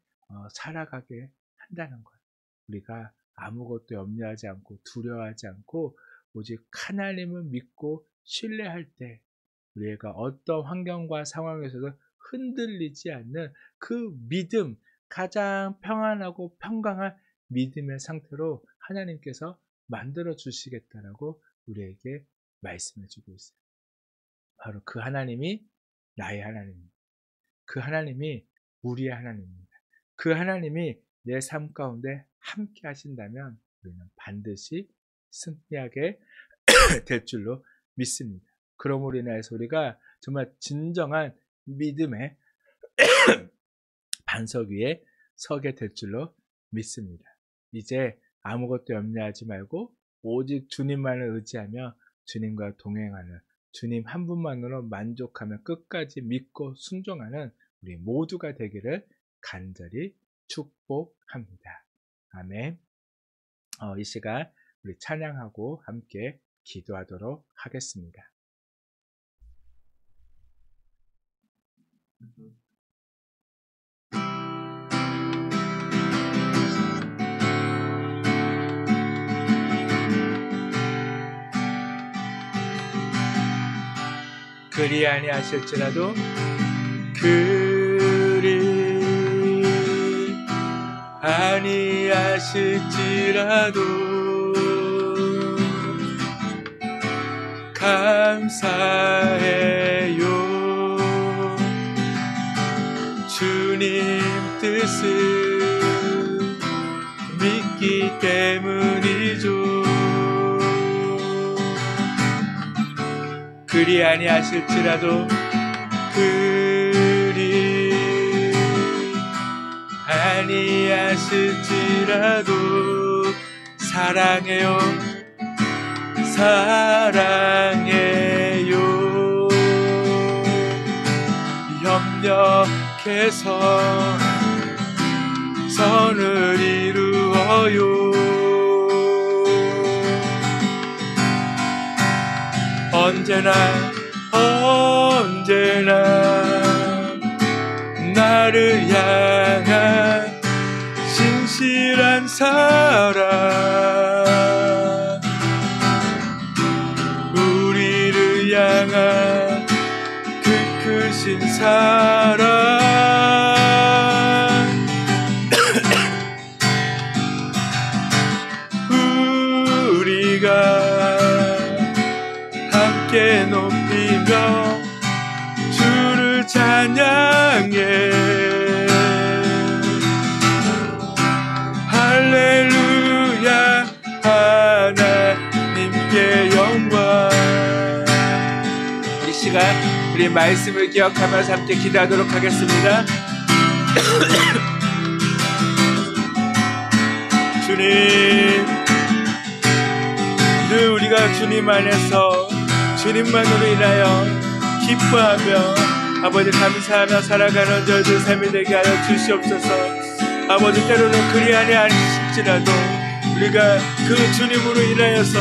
살아가게 한다는 거예요. 우리가 아무것도 염려하지 않고 두려워하지 않고 오직 하나님을 믿고 신뢰할 때, 우리가 어떤 환경과 상황에서도 흔들리지 않는 그 믿음, 가장 평안하고 평강한 믿음의 상태로 하나님께서 만들어 주시겠다라고 우리에게 말씀해 주고 있어요. 바로 그 하나님이 나의 하나님입니다. 그 하나님이 우리의 하나님입니다. 그 하나님이 내 삶 가운데 함께 하신다면 우리는 반드시 승리하게 될 줄로 믿습니다. 그러므로 인해서 우리가 정말 진정한 믿음의 반석 위에 서게 될 줄로 믿습니다. 이제 아무것도 염려하지 말고 오직 주님만을 의지하며 주님과 동행하는, 주님 한 분만으로 만족하며 끝까지 믿고 순종하는 우리 모두가 되기를 간절히 축복합니다. 아멘. 이 시간 우리 찬양하고 함께 기도하도록 하겠습니다. 그리 아니하실지라도, 그리 아니하실지라도 감사해요. 주님 뜻을 믿기 때문이죠. 그리 아니하실지라도 그리 아니하실지라도 사랑해요 사랑해요 협력해서 선을 이루어요 언제나 나를 향한 신실한 사랑 우리를 향한 그 크신 사랑 우리가 함께 높이며 주를 찬양해 할렐루야 하나님께 영광. 이 시간 우리 말씀을 기억하면서 함께 기도하도록 하겠습니다. 주님, 늘 우리가 주님 안에서 주님만으로 인하여 기뻐하며 아버지 감사하며 살아가는 저희들 삶이 되게 하여 주시옵소서. 아버지 때로는 그리 아니하실지라도 우리가 그 주님으로 인하여서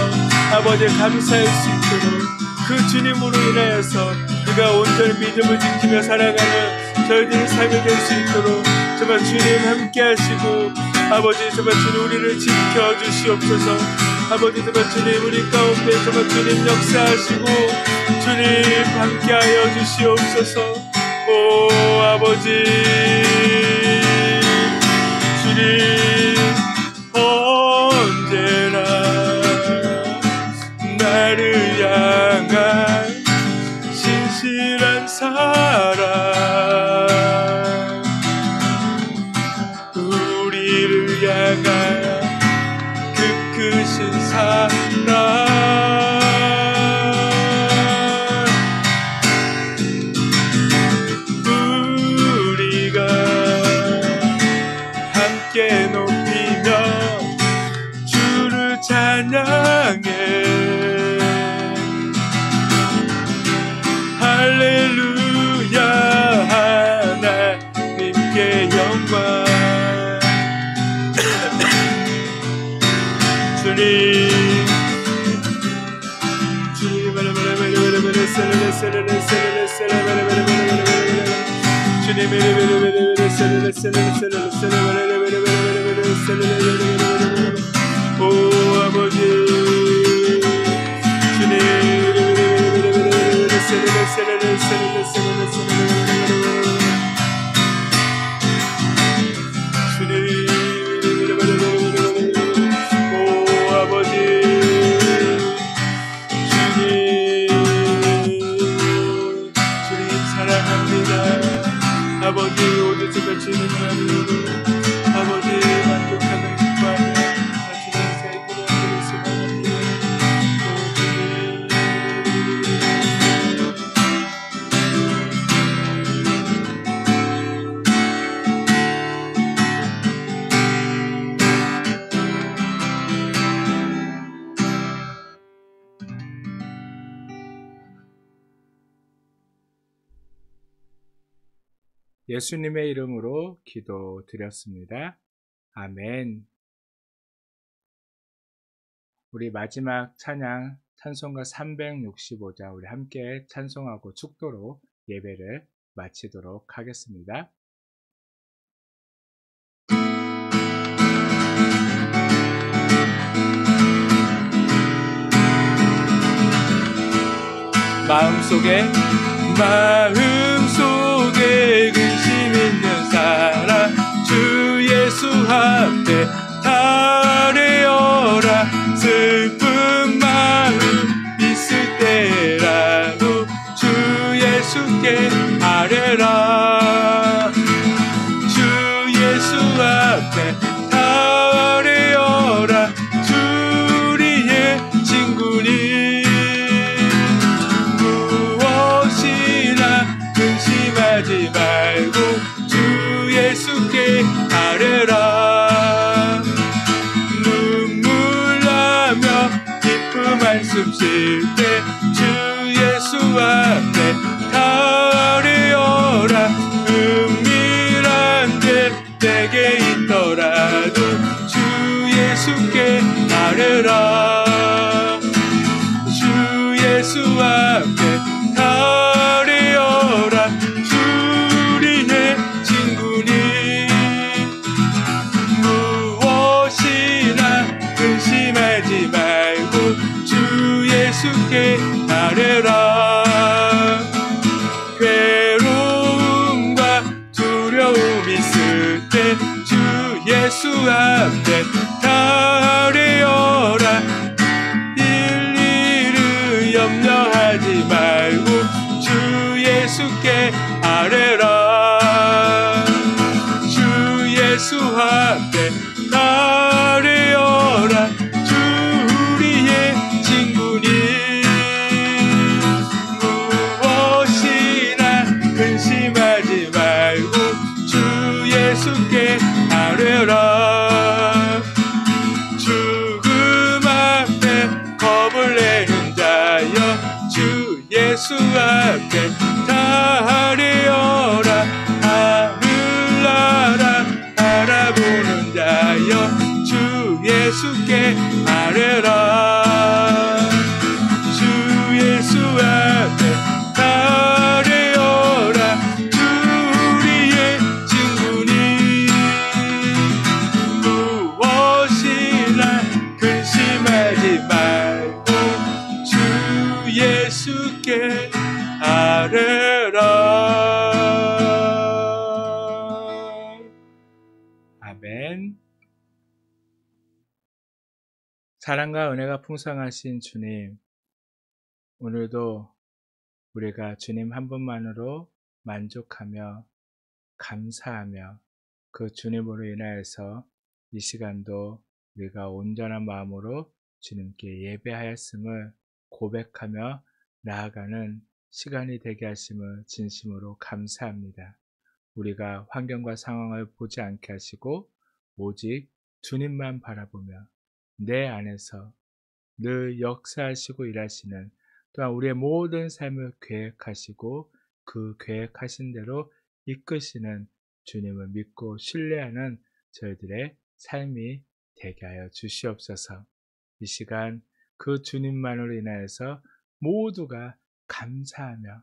아버지 감사할 수 있도록 그 주님으로 인하여서 우리가 온전히 믿음을 지키며 살아가는 저희들의 삶이 될 수 있도록 정말 주님 함께 하시고 아버지 정말 주님 우리를 지켜주시옵소서. 아버지 정말 주님 우리 가운데 정말 주님 역사하시고 주님 함께하여 주시옵소서. 오 아버지 주님 언제나 나를 향한 신실한 사랑 우리를 향한 그 크신 사랑 우리가 함께 높이며 주를 찬양해 할렐루야 하나님께 영광. 주님 오 아버지 주님 오 아버지 주님 사랑합니다. 아버지 오늘 제가 주님만으로 아버지 만족하며 기뻐하며 주님 살기로 소망합니다. 예수님의 이름으로 기도드렸습니다. 아멘. 우리 마지막 찬양 찬송가 365자 우리 함께 찬송하고 축도로 예배를 마치도록 하겠습니다. 마음속에 근심 있는 사람 주 예수 앞에 달래어라. 슬픈 마음 있을 때라도 주 예수께 아뢰라. 주 예수 앞에 달래어라. 주 우리의 친구니 주께 아뢰라. 눈물 나며 기쁨 한숨 쉴 때 주 예수 앞에 다 아뢰어라. 은밀한 데 내게 있더라도 주 예수께 아뢰라. 주 예수 앞에 다 아뢰어라. 주 우리의 친구니 무엇이나 근심하지 말고 주 예수께 아뢰라. 괴로움과 두려움 있을 때 주 예수 앞에 다 아뢰어라. 일일을 염려하지 말고 주 예수께 아뢰라. 주 예수 앞에 다 아뢰어라. 주 우리의 친구니 무엇이나 근심하지 말고 주 예수께 아뢰라. 죽음 앞에 겁을 내는 자여 주 예수 앞에 다 아뢰어라. 하늘나라 바라보는 자여 주 예수께 아뢰라. 주 예수 앞에 다 아뢰어라. 주 우리의 친구니 무엇이나 근심하지 말고 주 예수께 아뢰라. 아멘. 사랑과 은혜가 풍성하신 주님, 오늘도 우리가 주님 한 분만으로 만족하며 감사하며 그 주님으로 인하여서 이 시간도 우리가 온전한 마음으로 주님께 예배하였음을 고백하며 나아가는 시간이 되게 하심을 진심으로 감사합니다. 우리가 환경과 상황을 보지 않게 하시고 오직 주님만 바라보며 내 안에서 늘 역사하시고 일하시는, 또한 우리의 모든 삶을 계획하시고 그 계획하신 대로 이끄시는 주님을 믿고 신뢰하는 저희들의 삶이 되게 하여 주시옵소서. 이 시간 그 주님만으로 인하여서 모두가 감사하며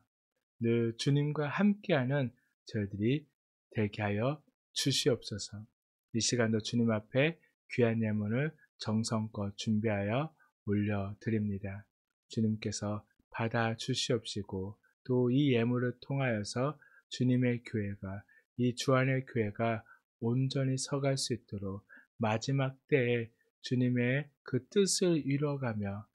늘 주님과 함께하는 저희들이 되게 하여 주시옵소서. 이 시간도 주님 앞에 귀한 예물을 정성껏 준비하여 올려드립니다. 주님께서 받아 주시옵시고 또 이 예물을 통하여서 주님의 교회가, 이 주안의 교회가 온전히 서갈 수 있도록 마지막 때에 주님의 그 뜻을 이뤄가며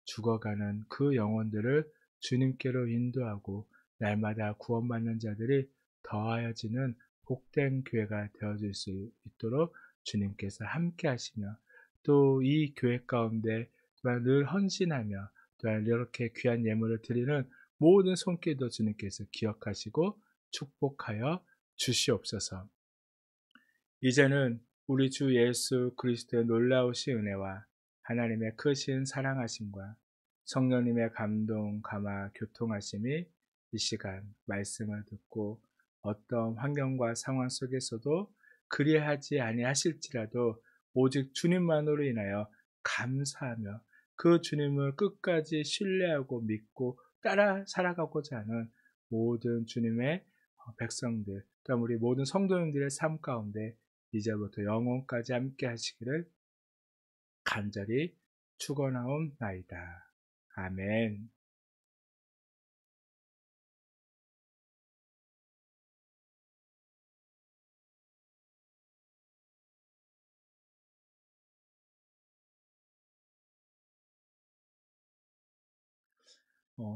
죽어가는 그 영혼들을 주님께로 인도하고 날마다 구원받는 자들이 더하여지는 복된 교회가 되어질 수 있도록 주님께서 함께 하시며 또 이 교회 가운데 또한 늘 헌신하며 또한 이렇게 귀한 예물을 드리는 모든 손길도 주님께서 기억하시고 축복하여 주시옵소서. 이제는 우리 주 예수 그리스도의 놀라우신 은혜와 하나님의 크신 사랑하심과 성령님의 감동, 감화, 교통하심이 이 시간 말씀을 듣고 어떤 환경과 상황 속에서도 그리하지 아니하실지라도 오직 주님만으로 인하여 감사하며 그 주님을 끝까지 신뢰하고 믿고 따라 살아가고자 하는 모든 주님의 백성들, 또한 우리 모든 성도님들의 삶 가운데 이제부터 영원까지 함께 하시기를 간절히 축원하옵나이다. 아멘.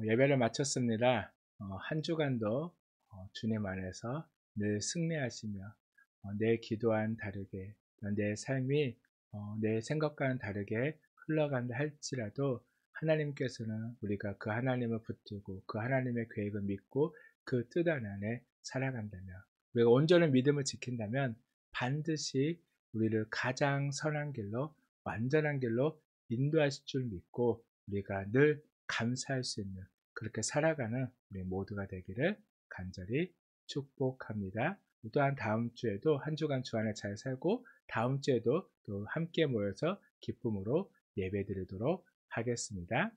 예배를 마쳤습니다. 한 주간도 주님 안에서 늘 승리하시며 내 기도와는 다르게 내 삶이 내 생각과는 다르게 흘러간다 할지라도 하나님께서는 우리가 그 하나님을 붙들고 그 하나님의 계획을 믿고 그 뜻 안에 살아간다면, 우리가 온전한 믿음을 지킨다면 반드시 우리를 가장 선한 길로, 완전한 길로 인도하실 줄 믿고 우리가 늘 감사할 수 있는 그렇게 살아가는 우리 모두가 되기를 간절히 축복합니다. 또한 다음 주에도 한 주간 주 안에 잘 살고 다음 주에도 또 함께 모여서 기쁨으로 예배드리도록 하겠습니다.